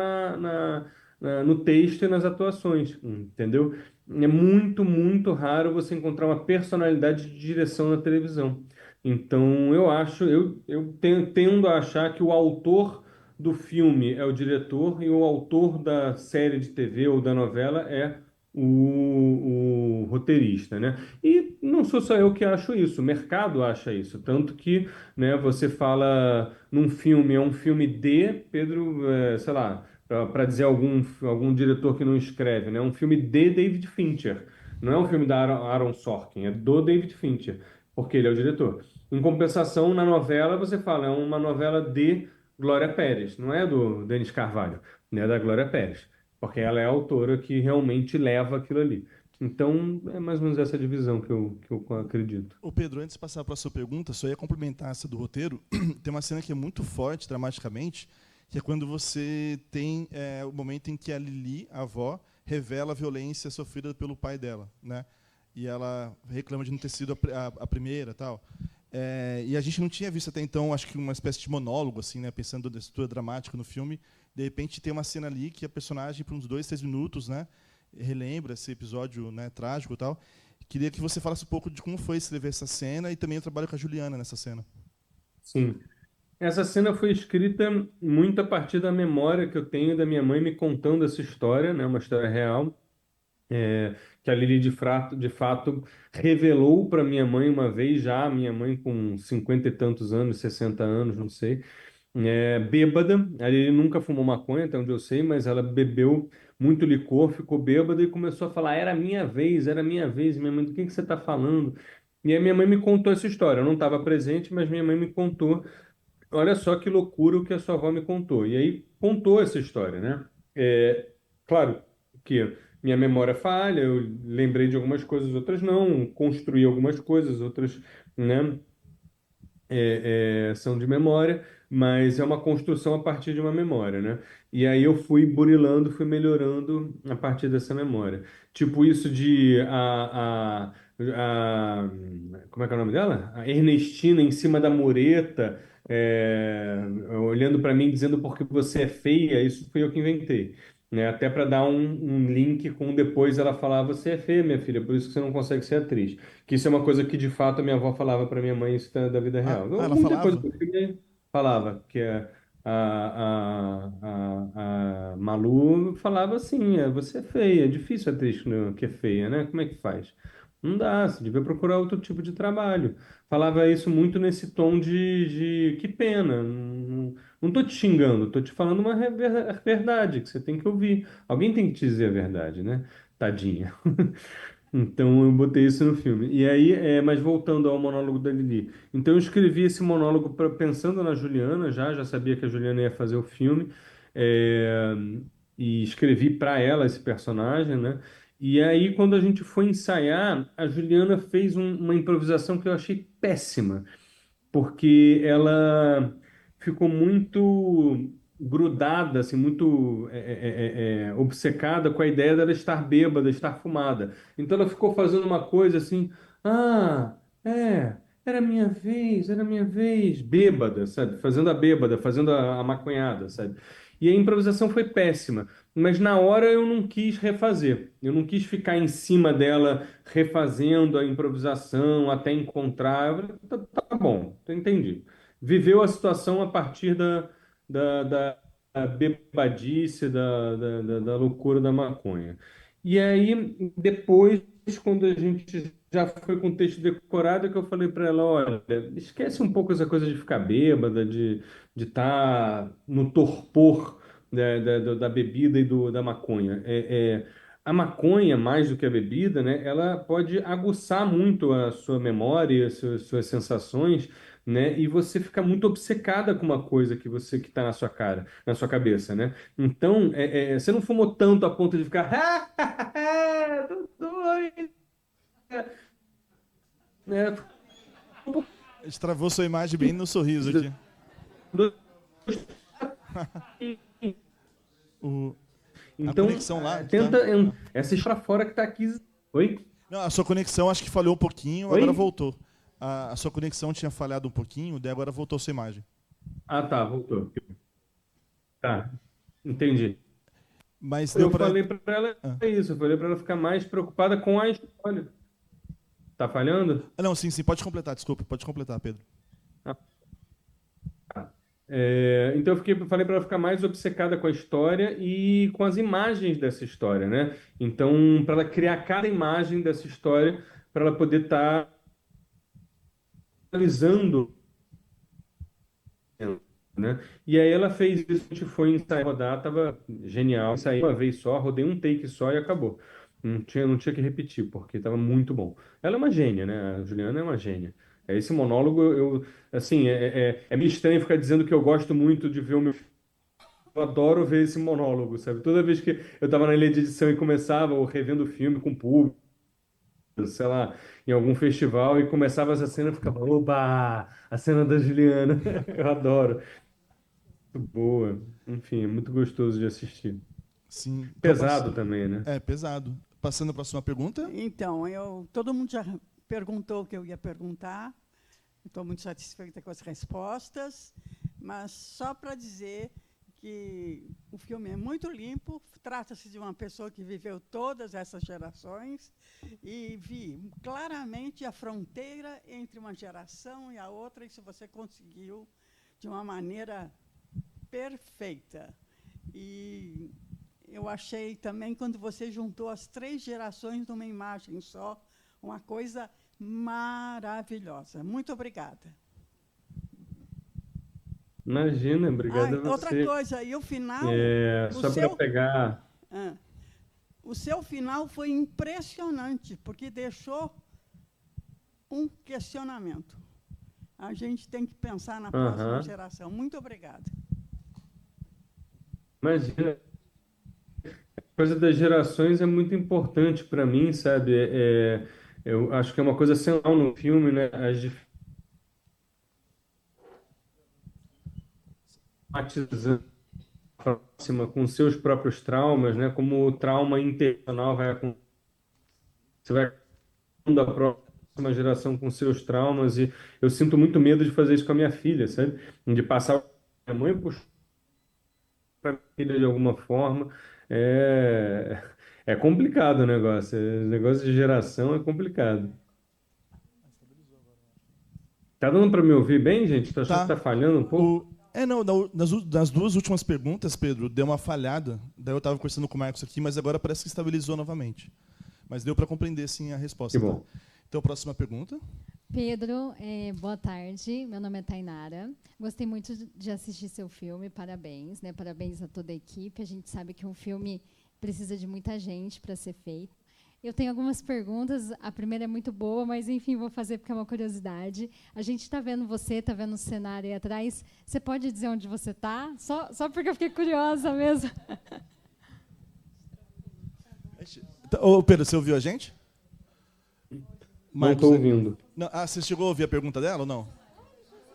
no texto e nas atuações, entendeu? É muito, muito raro você encontrar uma personalidade de direção na televisão. Então, tendo a achar que o autor do filme é o diretor e o autor da série de TV ou da novela é o roteirista, né? E não sou só eu que acho isso, o mercado acha isso. Tanto que, né, você fala num filme, é um filme de Pedro, sei lá, para dizer algum diretor que não escreve, né? É um filme de David Fincher. Não é um filme da Aaron Sorkin, é do David Fincher, porque ele é o diretor. Em compensação, na novela, você fala, é uma novela de Glória Pérez, não é do Denis Carvalho, né? É da Glória Pérez, porque ela é a autora que realmente leva aquilo ali. Então, é mais ou menos essa divisão que eu acredito. Ô Pedro, antes de passar para a sua pergunta, só ia complementar essa do roteiro. Tem uma cena que é muito forte, dramaticamente, que é quando você tem o momento em que a Lili, a avó, revela a violência sofrida pelo pai dela, né? E ela reclama de não ter sido a primeira, tal. E a gente não tinha visto até então, acho que uma espécie de monólogo, assim, né? Pensando na estrutura dramática no filme. De repente tem uma cena ali que a personagem, por uns 2, 3 minutos, né, relembra esse episódio, né, trágico e tal. Queria que você falasse um pouco de como foi escrever essa cena e também o trabalho com a Juliana nessa cena. Sim. Essa cena foi escrita muito a partir da memória que eu tenho da minha mãe me contando essa história, né? Uma história real, que a Lili de fato revelou para minha mãe uma vez já, minha mãe com 50 e tantos anos, 60 anos, não sei. bêbada. Ele nunca fumou maconha, até onde eu sei, mas ela bebeu muito licor, ficou bêbada e começou a falar: era minha vez, era minha vez. Minha mãe, do que você está falando? E aí minha mãe me contou essa história. Eu não estava presente, mas minha mãe me contou. Olha só que loucura o que a sua avó me contou. E aí contou essa história, né? É, claro que minha memória falha, eu lembrei de algumas coisas, outras não, construí algumas coisas, outras, né? São de memória, mas é uma construção a partir de uma memória, né? E aí eu fui burilando, fui melhorando a partir dessa memória. Tipo isso de como é que é o nome dela? A Ernestina em cima da mureta, olhando para mim, dizendo porque você é feia, isso fui eu que inventei. Né? Até para dar um link com depois ela falar, você é feia, minha filha, por isso que você não consegue ser atriz. Que isso é uma coisa que de fato a minha avó falava para minha mãe, isso da vida real. Ela Muito depois falava? que eu cheguei, falava que a Malu falava assim, você é feia, é difícil atriz que é feia, né? Como é que faz? Não dá, você devia procurar outro tipo de trabalho. Falava isso muito nesse tom de que pena, não tô te xingando, tô te falando uma verdade que você tem que ouvir. Alguém tem que te dizer a verdade, né? Tadinha. Então eu botei isso no filme. E aí, mas voltando ao monólogo da Lili. Então eu escrevi esse monólogo pensando na Juliana, já sabia que a Juliana ia fazer o filme, é, e escrevi para ela esse personagem, né? E aí, quando a gente foi ensaiar, a Juliana fez uma improvisação que eu achei péssima porque ela ficou muito grudada, assim, muito obcecada com a ideia dela estar bêbada, estar fumada. Então ela ficou fazendo uma coisa assim, ah, era minha vez, bêbada, sabe? Fazendo a bêbada, fazendo a maconhada, sabe? E a improvisação foi péssima, mas na hora eu não quis refazer, eu não quis ficar em cima dela refazendo a improvisação até encontrar. Eu falei, tá bom, entendi. Viveu a situação a partir da bebadice, da loucura da maconha. E aí, depois, quando a gente já foi com o texto decorado, é que eu falei para ela, olha, esquece um pouco essa coisa de ficar bêbada, de estar no torpor da bebida e da maconha. A maconha, mais do que a bebida, né, ela pode aguçar muito a sua memória, suas sensações, né, e você fica muito obcecada com uma coisa que está na sua cara, na sua cabeça, né? Então, você não fumou tanto a ponto de ficar, tô doido, né? Destravou sua imagem bem no sorriso aqui. A Então, conexão lá. tenta Tá? essa para fora que está aqui. Oi? Não, a sua conexão acho que falhou um pouquinho, Oi? agora voltou. A sua conexão tinha falhado um pouquinho, daí agora voltou sua imagem. Ah, tá, voltou. Tá, entendi. Mas deu Eu para. falei para ela isso, eu falei para ela ficar mais preocupada com a história. Tá falhando? Não, sim, pode completar, desculpa, pode completar, Pedro. Ah, tá. Então falei para ela ficar mais obcecada com a história e com as imagens dessa história, né? Então, para ela criar cada imagem dessa história, para ela poder estar analisando, né? E aí ela fez isso, a gente foi ensaiar, rodar, tava genial. Saí uma vez só, rodei um take só e acabou. Não tinha que repetir, porque tava muito bom. Ela é uma gênia, né? A Juliana é uma gênia. Esse monólogo, assim, é meio estranho ficar dizendo que eu gosto muito de ver o meu. Eu adoro ver esse monólogo, sabe? Toda vez que eu tava na ilha de edição e começava, ou revendo o filme com o público, sei lá, em algum festival, e começava essa cena, eu ficava, oba! A cena da Juliana. Eu adoro. Muito boa. Enfim, é muito gostoso de assistir. Sim. Pesado também, né? É, pesado. Passando para a próxima pergunta. Então, todo mundo já perguntou o que eu ia perguntar. Estou muito satisfeita com as respostas, mas só para dizer que o filme é muito limpo, trata-se de uma pessoa que viveu todas essas gerações e vi claramente a fronteira entre uma geração e a outra, e isso você conseguiu de uma maneira perfeita. E eu achei também, quando você juntou as 3 gerações numa imagem só, uma coisa maravilhosa. Muito obrigada. Imagina, obrigado a Outra você. coisa, e o final, o Só para seu, pegar. ah, o seu final foi impressionante, porque deixou um questionamento. A gente tem que pensar na próxima Aham. geração. Muito obrigada. Imagina, a coisa das gerações é muito importante para mim, sabe? Eu acho que é uma coisa central no filme, né? As dificuldades próxima com seus próprios traumas, né? Como o trauma intencional você vai da próxima geração com seus traumas e eu sinto muito medo de fazer isso com a minha filha, sabe? De passar a minha mãe para a filha de alguma forma. É, é complicado o negócio. O negócio de geração é complicado. Tá dando para me ouvir bem, gente? Tô achando que Tá. tá falhando um pouco. Não, nas duas últimas perguntas, Pedro, deu uma falhada. Daí eu estava conversando com o Marcos aqui, mas agora parece que estabilizou novamente. Mas deu para compreender, sim, a resposta. Que bom. Tá? Então, próxima pergunta. Pedro, boa tarde. Meu nome é Tainara. Gostei muito de assistir seu filme. Parabéns, né? Parabéns a toda a equipe. A gente sabe que um filme precisa de muita gente para ser feito. Eu tenho algumas perguntas. A primeira é muito boa, mas, enfim, vou fazer porque é uma curiosidade. A gente está vendo você, está vendo o cenário aí atrás. Você pode dizer onde você está? Só porque eu fiquei curiosa mesmo. Ô, Pedro, você ouviu a gente? Não estou ouvindo. Não, você chegou a ouvir a pergunta dela ou não?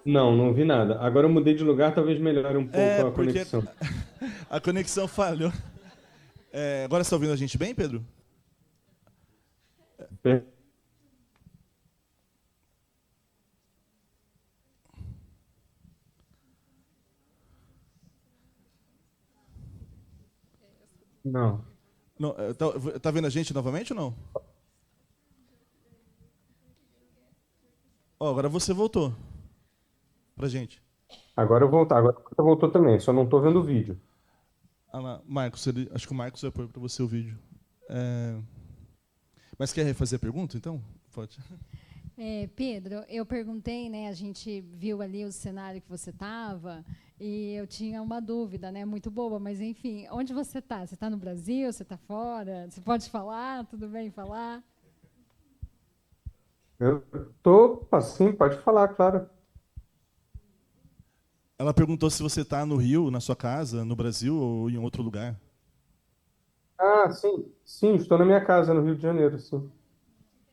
Não ouvi nada. Agora eu mudei de lugar, talvez melhore um pouco a porque conexão. a conexão falhou. Agora você está ouvindo a gente bem, Pedro? Não. Não, tá vendo a gente novamente ou não? Agora você voltou pra gente. Agora você voltou também, só não estou vendo o vídeo. Lá, Marcos, acho que o Marcos vai pôr para você o vídeo. Mas quer refazer a pergunta, então? Pode. Pedro, eu perguntei, né? A gente viu ali o cenário que você estava e eu tinha uma dúvida, né? Muito boba, mas enfim, onde você está? Você está no Brasil? Você está fora? Você pode falar? Tudo bem falar? Eu tô, assim, pode falar, claro. Ela perguntou se você está no Rio, na sua casa, no Brasil ou em outro lugar. Ah, sim. Sim, estou na minha casa, no Rio de Janeiro, sim.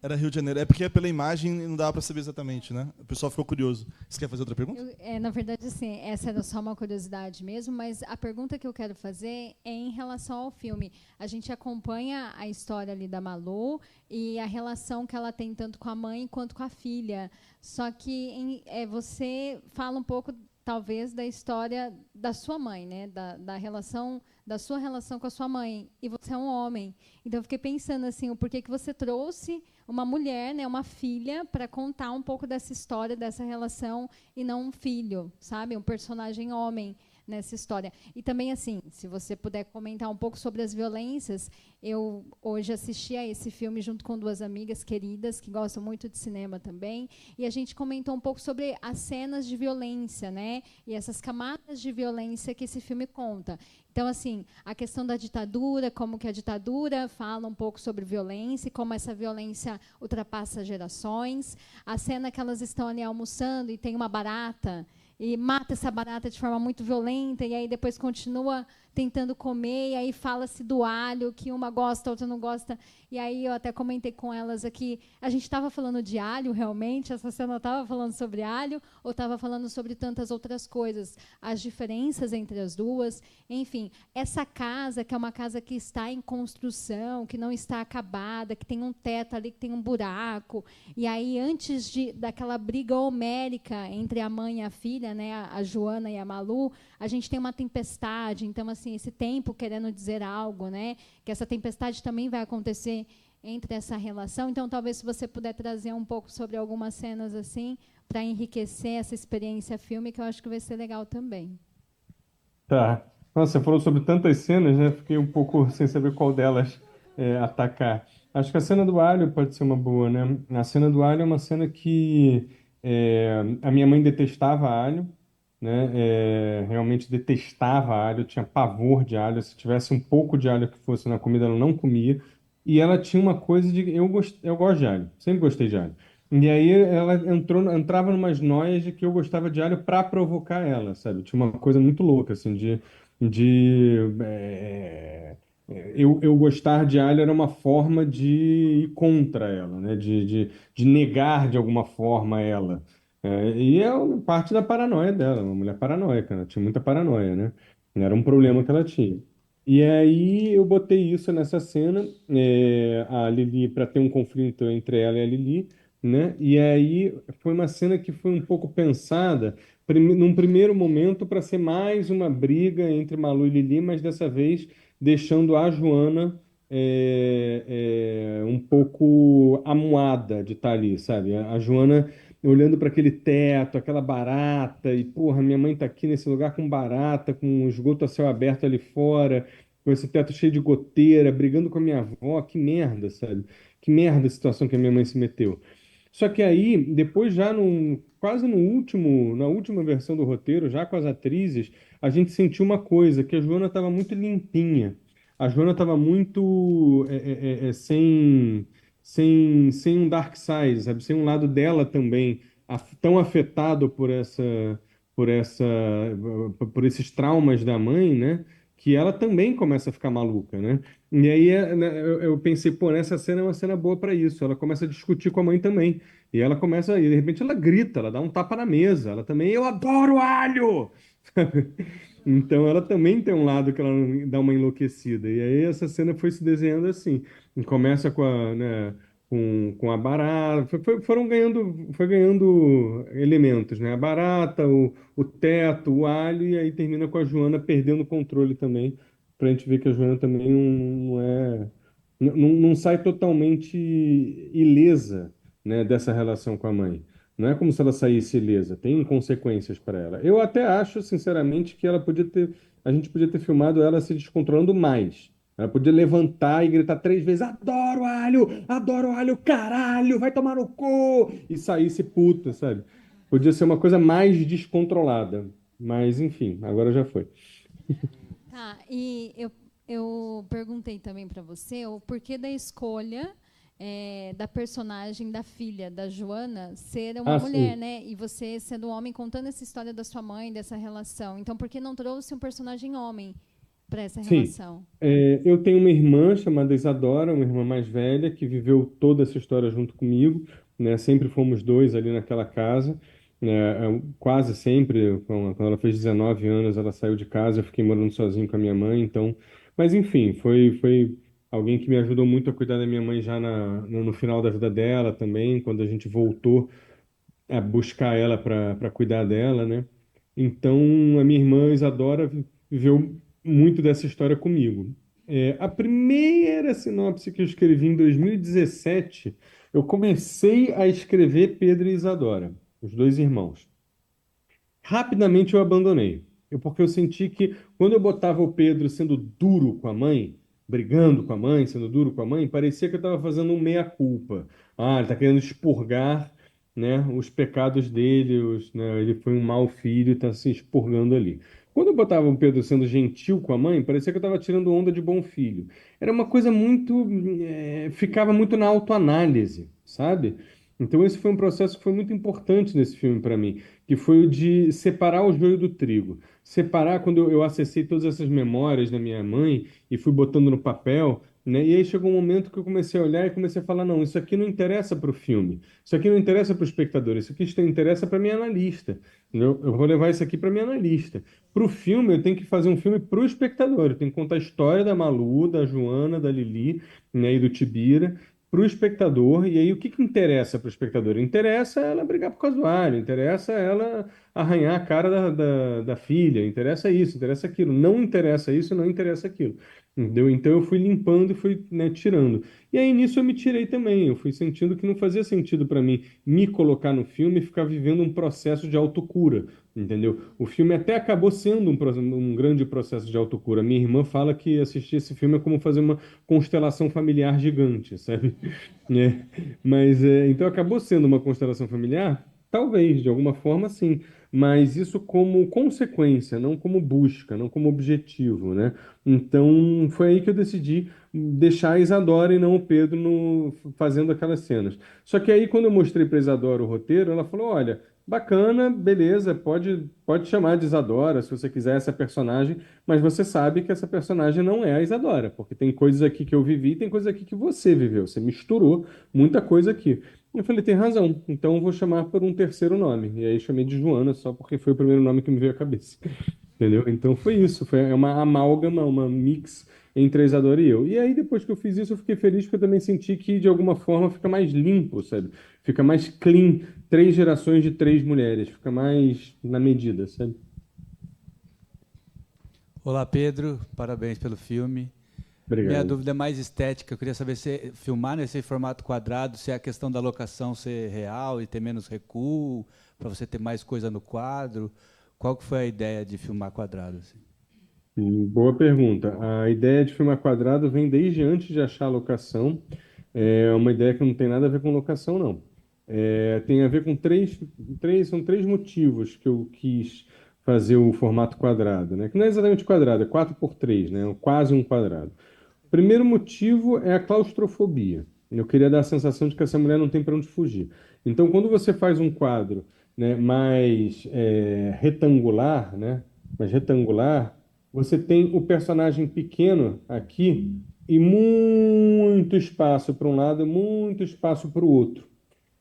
Era Rio de Janeiro. É porque pela imagem não dava para saber exatamente, né? O pessoal ficou curioso. Você quer fazer outra pergunta? Na verdade, assim, essa era só uma curiosidade mesmo, mas a pergunta que eu quero fazer é em relação ao filme. A gente acompanha a história ali da Malu e a relação que ela tem tanto com a mãe quanto com a filha. Só que você fala um pouco, talvez, da história da sua mãe, né? Da sua relação com a sua mãe. E você é um homem. Então, eu fiquei pensando assim, o porquê que você trouxe uma mulher, né, uma filha, para contar um pouco dessa história, dessa relação, e não um filho, sabe? Um personagem homem nessa história. E também, assim, se você puder comentar um pouco sobre as violências, eu hoje assisti a esse filme junto com duas amigas queridas, que gostam muito de cinema também, e a gente comentou um pouco sobre as cenas de violência, né? E essas camadas de violência que esse filme conta. Então, assim, a questão da ditadura, como que a ditadura fala um pouco sobre violência e como essa violência ultrapassa gerações. A cena que elas estão ali almoçando e tem uma barata e mata essa barata de forma muito violenta e aí depois continua tentando comer e aí fala-se do alho, que uma gosta, a outra não gosta. E aí eu até comentei com elas aqui, a gente estava falando de alho realmente? Essa cena estava falando sobre alho ou estava falando sobre tantas outras coisas? As diferenças entre as duas, enfim. Essa casa, que é uma casa que está em construção, que não está acabada, que tem um teto ali, que tem um buraco. E aí, antes daquela briga homérica entre a mãe e a filha, né, a Joana e a Malu, a gente tem uma tempestade. Então, assim, esse tempo querendo dizer algo, né, que essa tempestade também vai acontecer entre essa relação. Então, talvez se você puder trazer um pouco sobre algumas cenas assim, para enriquecer essa experiência filme, que eu acho que vai ser legal também. Tá. Nossa, você falou sobre tantas cenas, né? Fiquei um pouco sem saber qual delas atacar. Acho que a cena do alho pode ser uma boa, né? A cena do alho é uma cena que a minha mãe detestava alho né? Realmente detestava alho, tinha pavor de alho. Se tivesse um pouco de alho que fosse na comida, ela não comia. E ela tinha uma coisa de eu gosto de alho, sempre gostei de alho. E aí ela entrava numas noias de que eu gostava de alho para provocar ela, sabe? Tinha uma coisa muito louca assim eu gostar de alho era uma forma de ir contra ela, né? De negar de alguma forma ela. E é parte da paranoia dela, uma mulher paranoica, ela tinha muita paranoia, né? Era um problema que ela tinha. E aí eu botei isso nessa cena, a Lili, para ter um conflito entre ela e a Lili, né? E aí foi uma cena que foi um pouco pensada, num primeiro momento, para ser mais uma briga entre Malu e Lili, mas dessa vez deixando a Joana um pouco amuada de estar ali, sabe? A Joana olhando para aquele teto, aquela barata, e porra, minha mãe tá aqui nesse lugar com barata, com um esgoto a céu aberto ali fora, com esse teto cheio de goteira, brigando com a minha avó, que merda, sabe? Que merda a situação que a minha mãe se meteu. Só que aí, depois já quase no último, na última versão do roteiro, já com as atrizes, a gente sentiu uma coisa, que a Joana estava muito limpinha. A Joana estava muito sem um dark side, sabe? Sem um lado dela também tão afetado por essa, por esses traumas da mãe, né? Que ela também começa a ficar maluca, né? E aí né, eu pensei, pô, nessa cena é uma cena boa para isso. Ela começa a discutir com a mãe também. E ela começa, e de repente ela grita, ela dá um tapa na mesa. Ela também, eu adoro alho! Então ela também tem um lado que ela dá uma enlouquecida. E aí essa cena foi se desenhando assim. E começa com a barata, foi ganhando elementos, né? A barata, o teto, o alho, e aí termina com a Joana perdendo o controle também, pra gente ver que a Joana também não sai totalmente ilesa, né, dessa relação com a mãe. Não é como se ela saísse ilesa, tem consequências para ela. Eu até acho, sinceramente, que a gente podia ter filmado ela se descontrolando mais. Ela podia levantar e gritar 3 vezes: adoro alho, caralho, vai tomar no cu! E saísse puta, sabe? Podia ser uma coisa mais descontrolada. Mas, enfim, agora já foi. Tá, e eu perguntei também para você o porquê da escolha da personagem da filha da Joana ser uma mulher, Sim. né? E você sendo um homem contando essa história da sua mãe, dessa relação. Então, por que não trouxe um personagem homem para essa Sim. relação? Eu tenho uma irmã chamada Isadora, uma irmã mais velha, que viveu toda essa história junto comigo, né? Sempre fomos dois ali naquela casa, né? Quase sempre, quando ela fez 19 anos, ela saiu de casa, eu fiquei morando sozinho com a minha mãe, então... Mas, enfim, foi alguém que me ajudou muito a cuidar da minha mãe já no final da vida dela também, quando a gente voltou a buscar ela para cuidar dela, né? Então, a minha irmã Isadora viveu muito dessa história comigo. A primeira sinopse que eu escrevi em 2017, eu comecei a escrever Pedro e Isadora, os dois irmãos. Rapidamente eu abandonei. Porque eu senti que quando eu botava o Pedro sendo duro com a mãe, brigando com a mãe, sendo duro com a mãe, parecia que eu estava fazendo um meia-culpa. Ah, ele está querendo expurgar, né, os pecados dele, né, ele foi um mau filho e está se expurgando ali. Quando eu botava o Pedro sendo gentil com a mãe, parecia que eu estava tirando onda de bom filho. Era uma coisa muito. Ficava muito na autoanálise, sabe? Então, esse foi um processo que foi muito importante nesse filme para mim, que foi o de separar o joio do trigo. Separar, quando eu acessei todas essas memórias da minha mãe e fui botando no papel, né? E aí chegou um momento que eu comecei a olhar e comecei a falar: não, isso aqui não interessa para o filme, isso aqui não interessa para o espectador, isso aqui interessa para minha analista. Entendeu? Eu vou levar isso aqui para minha analista. Para o filme, eu tenho que fazer um filme para o espectador, eu tenho que contar a história da Malu, da Joana, da Lili, né, e do Tibira para o espectador, e aí o que interessa para o espectador? Interessa ela brigar por causa do alho, interessa ela arranhar a cara da filha, interessa isso, interessa aquilo. Não interessa isso, não interessa aquilo. Entendeu? Então eu fui limpando e fui, né, tirando. E aí nisso eu me tirei também. Eu fui sentindo que não fazia sentido para mim me colocar no filme e ficar vivendo um processo de autocura. Entendeu? O filme até acabou sendo um grande processo de autocura. Minha irmã fala que assistir esse filme é como fazer uma constelação familiar gigante, sabe? Mas então acabou sendo uma constelação familiar? Talvez, de alguma forma, sim. mas isso como consequência, não como busca, não como objetivo, né? Então foi aí que eu decidi deixar a Isadora e não o Pedro fazendo aquelas cenas. Só que aí quando eu mostrei para Isadora o roteiro, ela falou: olha, bacana, beleza, pode chamar de Isadora se você quiser essa personagem, mas você sabe que essa personagem não é a Isadora, porque tem coisas aqui que eu vivi, e tem coisas aqui que você viveu. Você misturou muita coisa aqui. Eu falei, tem razão, então eu vou chamar por um terceiro nome. E aí chamei de Joana, só porque foi o primeiro nome que me veio à cabeça. Entendeu? Então foi isso, foi uma amálgama, uma mix entre a Isadora e eu. E aí depois que eu fiz isso, eu fiquei feliz porque eu também senti que de alguma forma fica mais limpo, sabe? Fica mais clean, 3 gerações de 3 mulheres, fica mais na medida, sabe? Olá, Pedro. Parabéns pelo filme. Minha Obrigado. dúvida é mais estética. Eu queria saber se filmar nesse formato quadrado, se é a questão da locação ser real e ter menos recuo, para você ter mais coisa no quadro. Qual que foi a ideia de filmar quadrado? Assim? Boa pergunta. A ideia de filmar quadrado vem desde antes de achar a locação. É uma ideia que não tem nada a ver com locação, não. Tem a ver com são 3 motivos que eu quis fazer o formato quadrado, né? Que não é exatamente quadrado, é 4x3, né? Quase um quadrado. O primeiro motivo é a claustrofobia. Eu queria dar a sensação de que essa mulher não tem para onde fugir. Então, quando você faz um quadro, né, mais retangular, né? Mais retangular, você tem o personagem pequeno aqui e muito espaço para um lado e muito espaço para o outro.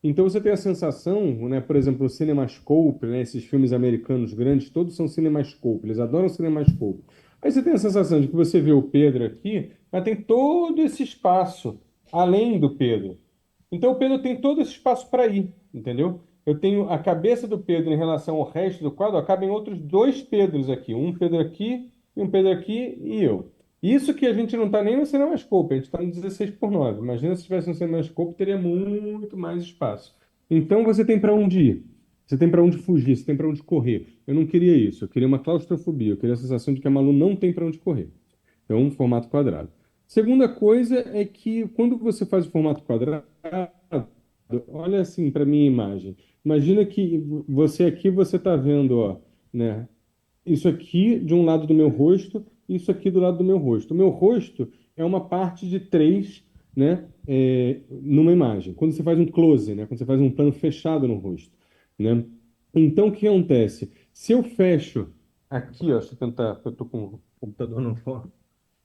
Então você tem a sensação, né, por exemplo, o CinemaScope, né, esses filmes americanos grandes, todos são CinemaScope, eles adoram CinemaScope. Aí você tem a sensação de que você vê o Pedro aqui, mas tem todo esse espaço além do Pedro. Então o Pedro tem todo esse espaço para ir, entendeu? Eu tenho a cabeça do Pedro em relação ao resto do quadro, acaba em outros 2 Pedros aqui, um Pedro aqui e um Pedro aqui e eu. Isso que a gente não está nem no CinemaScope, a gente está no 16:9. Imagina se tivesse no CinemaScope, teria muito mais espaço. Então você tem para onde ir, você tem para onde fugir, você tem para onde correr. Eu não queria isso, eu queria uma claustrofobia, eu queria a sensação de que a Malu não tem para onde correr. Então, um formato quadrado. Segunda coisa é que quando você faz o formato quadrado, olha assim para minha imagem. Imagina que você aqui você está vendo, ó, né? Isso aqui de um lado do meu rosto, isso aqui do lado do meu rosto. O meu rosto é uma parte de 3, né, numa imagem. Quando você faz um close, né, quando você faz um plano fechado no rosto, né? Então, o que acontece? Se eu fecho aqui, ó, deixa eu tentar, eu tô com o computador no foco.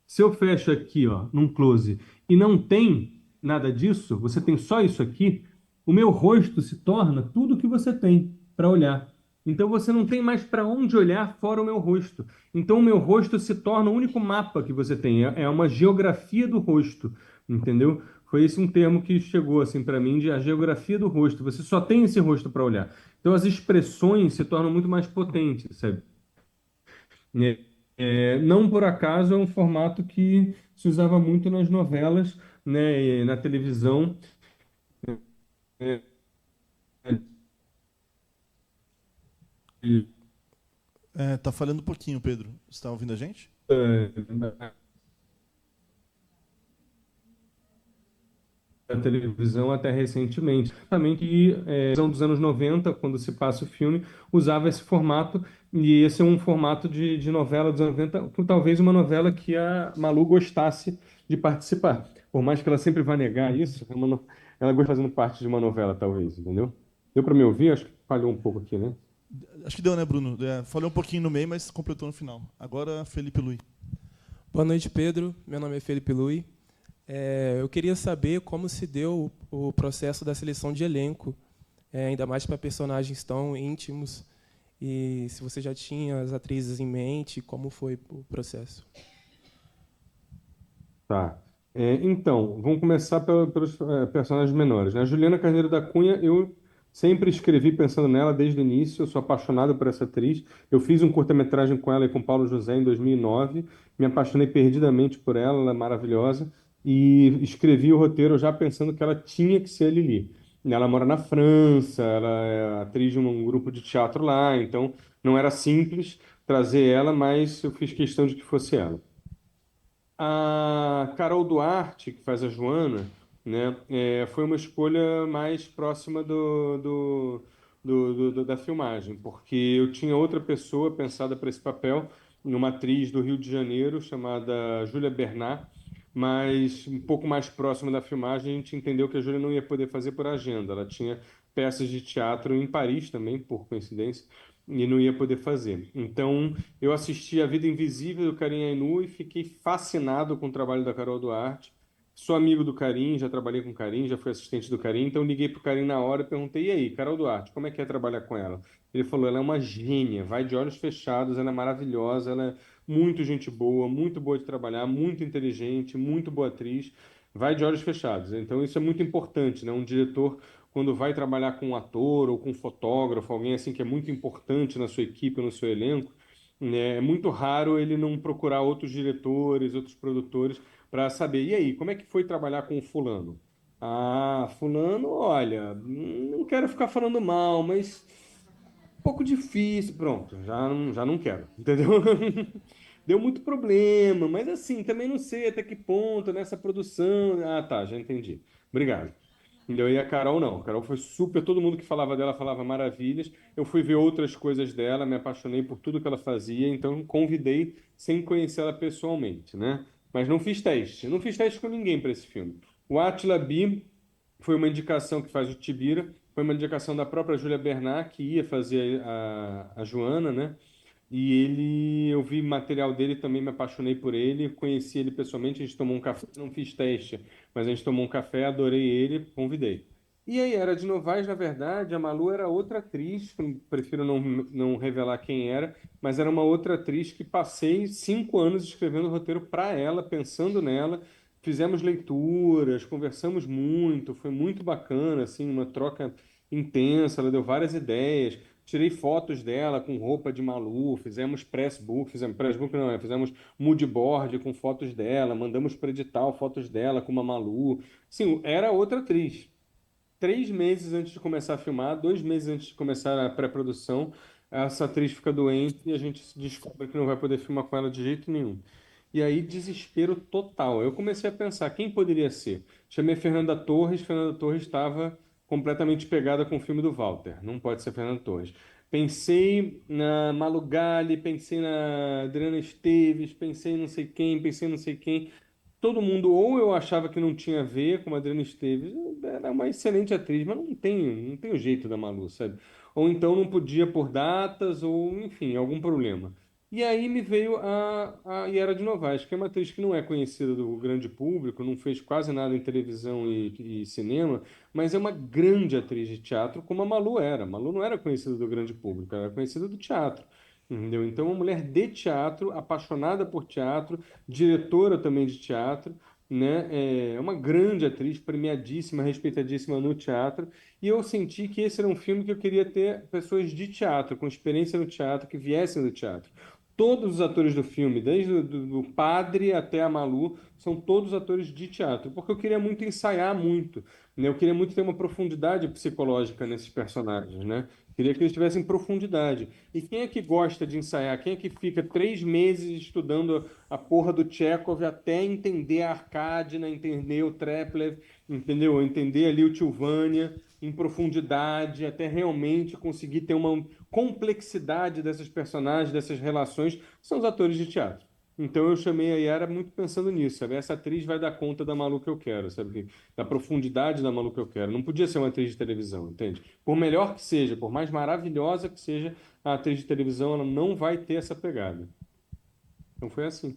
Se eu fecho aqui, ó, num close, e não tem nada disso, você tem só isso aqui, o meu rosto se torna tudo que você tem para olhar. Então você não tem mais para onde olhar fora o meu rosto. Então o meu rosto se torna o único mapa que você tem. É uma geografia do rosto, entendeu? Foi esse um termo que chegou assim para mim de a geografia do rosto. Você só tem esse rosto para olhar. Então as expressões se tornam muito mais potentes, sabe? Não por acaso é um formato que se usava muito nas novelas, né, e na televisão. É, e, Tá falhando um pouquinho, Pedro. Você está ouvindo a gente? na televisão até recentemente. Também que televisão dos anos 90, quando se passa o filme, usava esse formato, e esse é um formato de novela dos anos 90, talvez uma novela que a Malu gostasse de participar. Por mais que ela sempre vá negar isso, ela gosta de fazendo parte de uma novela, talvez, entendeu? Deu para me ouvir? Acho que falhou um pouco aqui, né? Acho que deu, né, Bruno? Falhou um pouquinho no meio, mas completou no final. Agora, Felipe Lui. Boa noite, Pedro. Meu nome é Felipe Lui. Eu queria saber como se deu o processo da seleção de elenco, ainda mais para personagens tão íntimos, e se você já tinha as atrizes em mente, como foi o processo? Tá. Então, vamos começar pelos personagens menores, né? A Juliana Carneiro da Cunha, eu sempre escrevi pensando nela desde o início, eu sou apaixonado por essa atriz. Eu fiz um curta-metragem com ela e com Paulo José em 2009, me apaixonei perdidamente por ela, ela é maravilhosa, e escrevi o roteiro já pensando que ela tinha que ser a Lili. Ela mora na França, ela é atriz de um grupo de teatro lá, então não era simples trazer ela, mas eu fiz questão de que fosse ela. A Carol Duarte, que faz a Joana, né, foi uma escolha mais próxima da filmagem, porque eu tinha outra pessoa pensada para esse papel, uma atriz do Rio de Janeiro chamada Júlia Bernat, mas um pouco mais próxima da filmagem a gente entendeu que a Júlia não ia poder fazer por agenda. Ela tinha peças de teatro em Paris também, por coincidência, e não ia poder fazer. Então, eu assisti A Vida Invisível do Karim Ainu e fiquei fascinado com o trabalho da Carol Duarte. Sou amigo do Karim, já trabalhei com o Karim, já fui assistente do Karim, então liguei pro Karim na hora e perguntei: e aí, Carol Duarte, como é que é trabalhar com ela? Ele falou: ela é uma gênia, vai de olhos fechados, ela é maravilhosa, ela é muito gente boa, muito boa de trabalhar, muito inteligente, muito boa atriz, vai de olhos fechados. Então isso é muito importante, né? Um diretor, quando vai trabalhar com um ator ou com um fotógrafo, alguém assim que é muito importante na sua equipe, no seu elenco, né? É muito raro ele não procurar outros diretores, outros produtores para saber, e aí, como é que foi trabalhar com o fulano? Ah, fulano, olha, não quero ficar falando mal, mas um pouco difícil, pronto, já não quero, entendeu? Deu muito problema, mas assim, também não sei até que ponto nessa produção. Ah, tá, já entendi. Obrigado. Entendeu? E a Carol não. A Carol foi super. Todo mundo que falava dela falava maravilhas. Eu fui ver outras coisas dela, me apaixonei por tudo que ela fazia, então convidei sem conhecer ela pessoalmente, né? Mas não fiz teste. Não fiz teste com ninguém para esse filme. O Átila Bi foi uma indicação que faz o Tibira, foi uma indicação da própria Júlia Bernat, que ia fazer a Joana, né? Eu vi material dele, também me apaixonei por ele, conheci ele pessoalmente, a gente tomou um café, não fiz teste, mas a gente tomou um café, adorei ele, convidei. E aí, Era de Novaes, na verdade, a Malu era outra atriz, prefiro não revelar quem era, mas era uma outra atriz que passei 5 anos escrevendo roteiro para ela, pensando nela, fizemos leituras, conversamos muito, foi muito bacana, assim, uma troca intensa, ela deu várias ideias. Tirei fotos dela com roupa de Malu, fizemos pressbook não, fizemos moodboard com fotos dela, mandamos para edital fotos dela com uma Malu. Sim, era outra atriz. 3 meses antes de começar a filmar, 2 meses antes de começar a pré-produção, essa atriz fica doente e a gente descobre que não vai poder filmar com ela de jeito nenhum. E aí, desespero total. Eu comecei a pensar, quem poderia ser? Chamei Fernanda Torres estava completamente pegada com o filme do Walter. Não pode ser Fernanda Torres. Pensei na Malu Gali, pensei na Adriana Esteves, pensei em não sei quem, pensei em não sei quem. Todo mundo, ou eu achava que não tinha a ver com a Adriana Esteves, era uma excelente atriz, mas não tem o jeito da Malu, sabe? Ou então não podia por datas, ou enfim, algum problema. E aí me veio a Yara de Novaes, que é uma atriz que não é conhecida do grande público, não fez quase nada em televisão e cinema, mas é uma grande atriz de teatro, como a Malu era. A Malu não era conhecida do grande público, ela era conhecida do teatro. Entendeu? Então, uma mulher de teatro, apaixonada por teatro, diretora também de teatro, né? É uma grande atriz, premiadíssima, respeitadíssima no teatro. E eu senti que esse era um filme que eu queria ter pessoas de teatro, com experiência no teatro, que viessem do teatro. Todos os atores do filme, desde do padre até a Malu, são todos atores de teatro, porque eu queria muito ensaiar muito, né? Eu queria muito ter uma profundidade psicológica nesses personagens, né? Queria que eles tivessem profundidade. E quem é que gosta de ensaiar? Quem é que fica 3 meses estudando a porra do Chekhov até entender a Arkadina, entender o Treplev, entendeu? Entender ali o Tilvânia em profundidade, até realmente conseguir ter uma complexidade dessas personagens, dessas relações, são os atores de teatro. Então eu chamei a Yara muito pensando nisso, sabe? Essa atriz vai dar conta da Malu que eu quero, sabe? Da profundidade da Malu que eu quero. Não podia ser uma atriz de televisão, entende? Por melhor que seja, por mais maravilhosa que seja a atriz de televisão, ela não vai ter essa pegada. Então foi assim.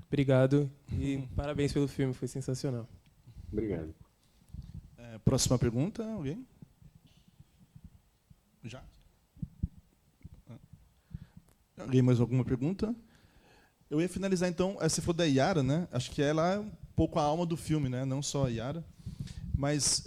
Obrigado e parabéns pelo filme, foi sensacional. Obrigado. Próxima pergunta, alguém? Já? Alguém mais alguma pergunta? Eu ia finalizar, então, você falou da Yara, né? Acho que ela é um pouco a alma do filme, né? Não só a Yara. Mas,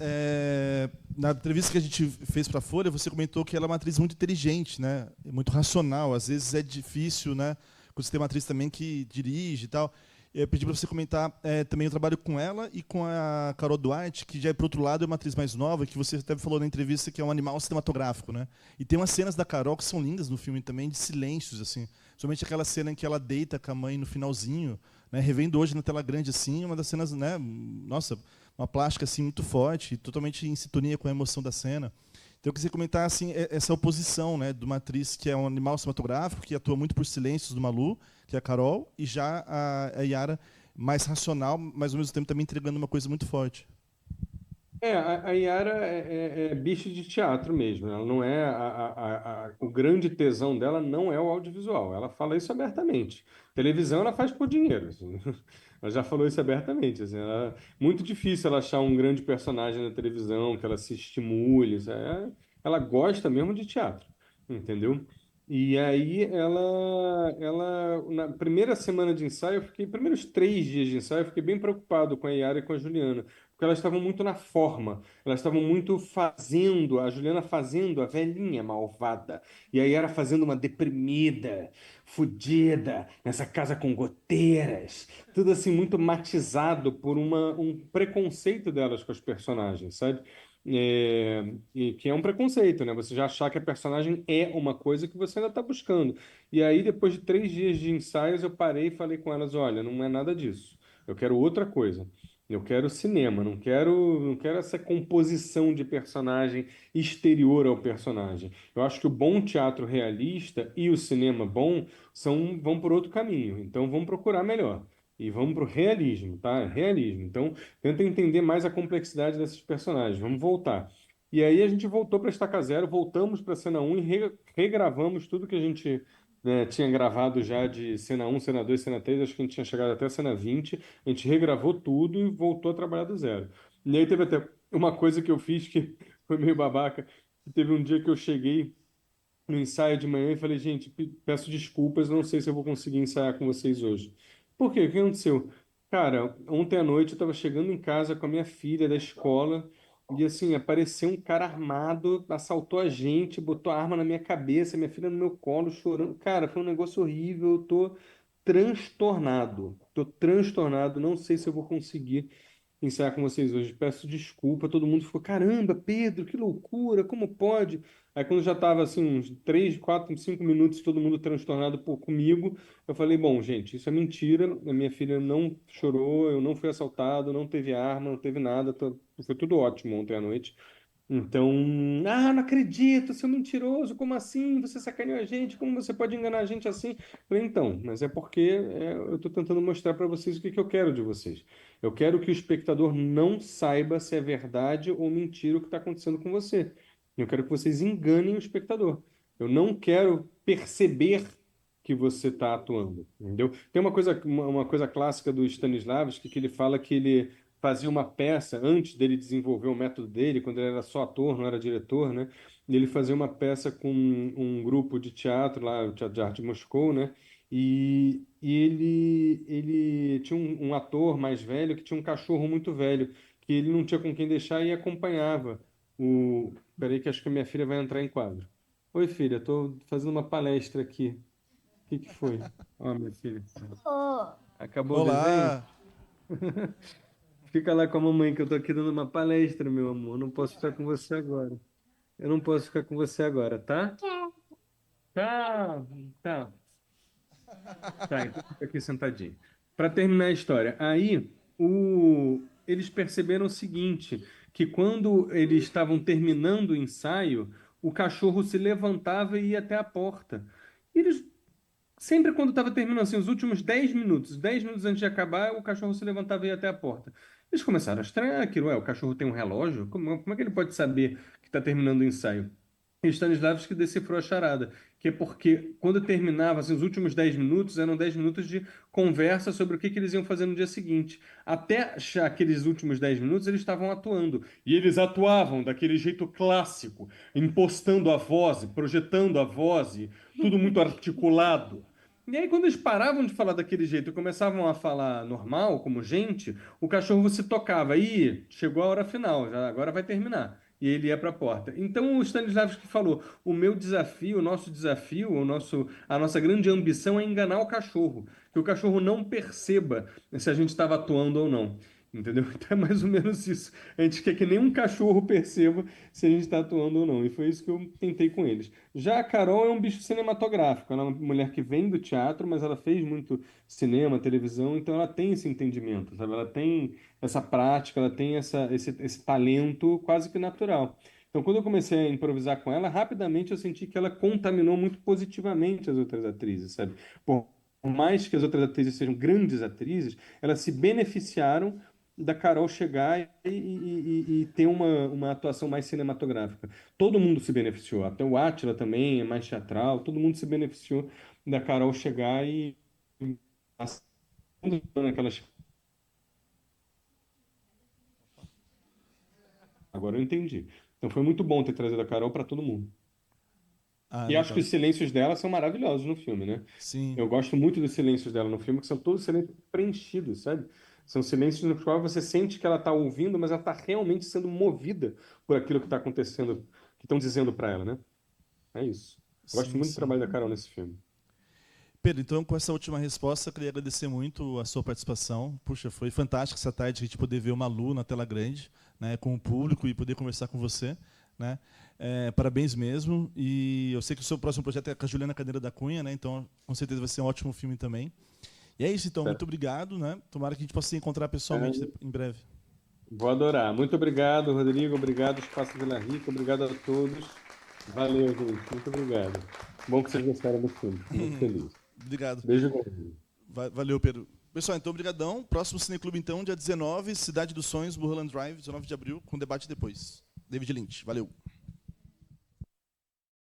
na entrevista que a gente fez para a Folha, você comentou que ela é uma atriz muito inteligente, né? Muito racional. Às vezes é difícil, né? Quando você tem uma atriz também que dirige e tal. Eu pedi para você comentar também o trabalho com ela e com a Carol Duarte, que já, por outro lado, é uma atriz mais nova, que você até falou na entrevista que é um animal cinematográfico, né? E tem umas cenas da Carol que são lindas no filme também, de silêncios, assim. Somente aquela cena em que ela deita com a mãe no finalzinho, né? Revendo hoje na tela grande, assim, uma das cenas, né? Nossa, uma plástica assim muito forte, totalmente em sintonia com a emoção da cena. Então eu queria comentar assim, essa oposição, né, de uma atriz que é um animal cinematográfico, que atua muito por silêncios do Malu, que é a Carol, e já a Yara mais racional, mas ao mesmo tempo também entregando uma coisa muito forte. A Yara é bicho de teatro mesmo. Ela não é o grande tesão dela não é o audiovisual. Ela fala isso abertamente. Televisão ela faz por dinheiro, assim. Ela já falou isso abertamente, assim. Muito difícil ela achar um grande personagem na televisão que ela se estimule. Ela gosta mesmo de teatro, entendeu? E aí na primeira semana de ensaio, primeiros 3 dias de ensaio, eu fiquei bem preocupado com a Yara e com a Juliana porque elas estavam muito na forma, elas estavam muito fazendo, a Juliana fazendo a velhinha malvada, e aí era fazendo uma deprimida, fudida, nessa casa com goteiras, tudo assim muito matizado por um preconceito delas com os personagens, sabe? E que é um preconceito, né? Você já achar que a personagem é uma coisa que você ainda está buscando. E aí, depois de 3 dias de ensaios, eu parei e falei com elas: olha, não é nada disso. Eu quero outra coisa. Eu quero cinema, não quero essa composição de personagem exterior ao personagem. Eu acho que o bom teatro realista e o cinema bom vão por outro caminho. Então vamos procurar melhor. E vamos para o realismo, tá? Realismo. Então tenta entender mais a complexidade desses personagens. Vamos voltar. E aí a gente voltou para Estaca Zero, voltamos para a cena 1 e regravamos tudo que a gente tinha gravado já de cena 1, cena 2, cena 3, acho que a gente tinha chegado até a cena 20, a gente regravou tudo e voltou a trabalhar do zero. E aí teve até uma coisa que eu fiz que foi meio babaca, que teve um dia que eu cheguei no ensaio de manhã e falei, gente, peço desculpas, não sei se eu vou conseguir ensaiar com vocês hoje. Por quê? O que aconteceu? Cara, ontem à noite eu estava chegando em casa com a minha filha da escola e assim, apareceu um cara armado, assaltou a gente, botou a arma na minha cabeça, minha filha no meu colo, chorando. Cara, foi um negócio horrível, eu tô transtornado. Tô transtornado, não sei se eu vou conseguir ensaiar com vocês hoje. Peço desculpa, todo mundo ficou, caramba, Pedro, que loucura, como pode? Aí quando já estava assim, uns 3, 4, 5 minutos, todo mundo transtornado comigo, eu falei, bom, gente, isso é mentira, a minha filha não chorou, eu não fui assaltado, não teve arma, não teve nada, foi tudo ótimo ontem à noite. Então, não acredito, seu mentiroso, como assim? Você sacaneou a gente, como você pode enganar a gente assim? Eu falei, então, mas é porque eu estou tentando mostrar para vocês o que eu quero de vocês. Eu quero que o espectador não saiba se é verdade ou mentira o que está acontecendo com você. Eu quero que vocês enganem o espectador. Eu não quero perceber que você está atuando, entendeu? Tem uma coisa clássica do Stanislavski que ele fala que ele fazia uma peça antes dele desenvolver o método dele, quando ele era só ator, não era diretor, né? E ele fazia uma peça com um grupo de teatro lá, o Teatro de Arte de Moscou, né? E ele tinha um ator mais velho que tinha um cachorro muito velho, que ele não tinha com quem deixar e acompanhava o... Peraí que acho que a minha filha vai entrar em quadro. Oi, filha, estou fazendo uma palestra aqui. O que foi? Ó, minha filha. Acabou o desenho? Olá! Fica lá com a mamãe que eu tô aqui dando uma palestra, meu amor. Eu não posso ficar com você agora. Eu não posso ficar com você agora, tá? Tá. Tá. Tá, então fica aqui sentadinho. Para terminar a história, aí eles perceberam o seguinte, que quando eles estavam terminando o ensaio, o cachorro se levantava e ia até a porta. E eles sempre quando estava terminando assim, os últimos 10 minutos antes de acabar, o cachorro se levantava e ia até a porta. Eles começaram a estranhar aquilo. O cachorro tem um relógio? Como é que ele pode saber que está terminando o ensaio? E Stanislavski decifrou a charada, que é porque quando terminava, assim, os últimos 10 minutos, eram 10 minutos de conversa sobre o que eles iam fazer no dia seguinte. Até aqueles últimos 10 minutos, eles estavam atuando. E eles atuavam daquele jeito clássico, impostando a voz, projetando a voz, tudo muito articulado. E aí, quando eles paravam de falar daquele jeito e começavam a falar normal, como gente, o cachorro se tocava. Ih, chegou a hora final, já, agora vai terminar. E ele ia para a porta. Então, o Stanislavski falou: o meu desafio, o nosso desafio, a nossa grande ambição é enganar o cachorro. Que o cachorro não perceba se a gente estava atuando ou não. Entendeu? Então é mais ou menos isso. A gente quer que nem um cachorro perceba se a gente está atuando ou não. E foi isso que eu tentei com eles. Já a Carol é um bicho cinematográfico. Ela é uma mulher que vem do teatro, mas ela fez muito cinema, televisão, então ela tem esse entendimento, sabe? Ela tem essa prática, ela tem esse talento quase que natural. Então, quando eu comecei a improvisar com ela, rapidamente eu senti que ela contaminou muito positivamente as outras atrizes, sabe? Por mais que as outras atrizes sejam grandes atrizes, elas se beneficiaram da Carol chegar e ter uma atuação mais cinematográfica. Todo mundo se beneficiou, até o Átila também é mais teatral, todo mundo se beneficiou da Carol chegar e naquelas. Agora eu entendi. Então foi muito bom ter trazido a Carol para todo mundo. Ah, E acho que legal. os silêncios dela são maravilhosos no filme, né? Sim. Eu gosto muito dos silêncios dela no filme, que são todos silêncios preenchidos, sabe? São silêncios nos quais você sente que ela está ouvindo, mas ela está realmente sendo movida por aquilo que está acontecendo, que estão dizendo para ela, né? É isso. Gosto Sim, muito do sim. trabalho da Carol nesse filme. Pedro, então com essa última resposta, eu queria agradecer muito a sua participação. Puxa, foi fantástico essa tarde a gente poder ver o Malu na tela grande, né, com o público e poder conversar com você, né? Parabéns mesmo. E eu sei que o seu próximo projeto é com a Juliana Cadeira da Cunha, né? Então com certeza vai ser um ótimo filme também. E é isso, então. Muito obrigado, né? Tomara que a gente possa se encontrar pessoalmente em breve. Vou adorar. Muito obrigado, Rodrigo. Obrigado, Espaço Vila Rica. Obrigado a todos. Valeu, gente. Muito obrigado. Bom que vocês gostaram do filme. Fico muito feliz. Obrigado. Beijo grande. Valeu, Pedro. Pessoal, então, obrigadão. Próximo Cineclube, então, dia 19, Cidade dos Sonhos, Mulholland Drive, 19 de abril, com debate depois. David Lynch. Valeu.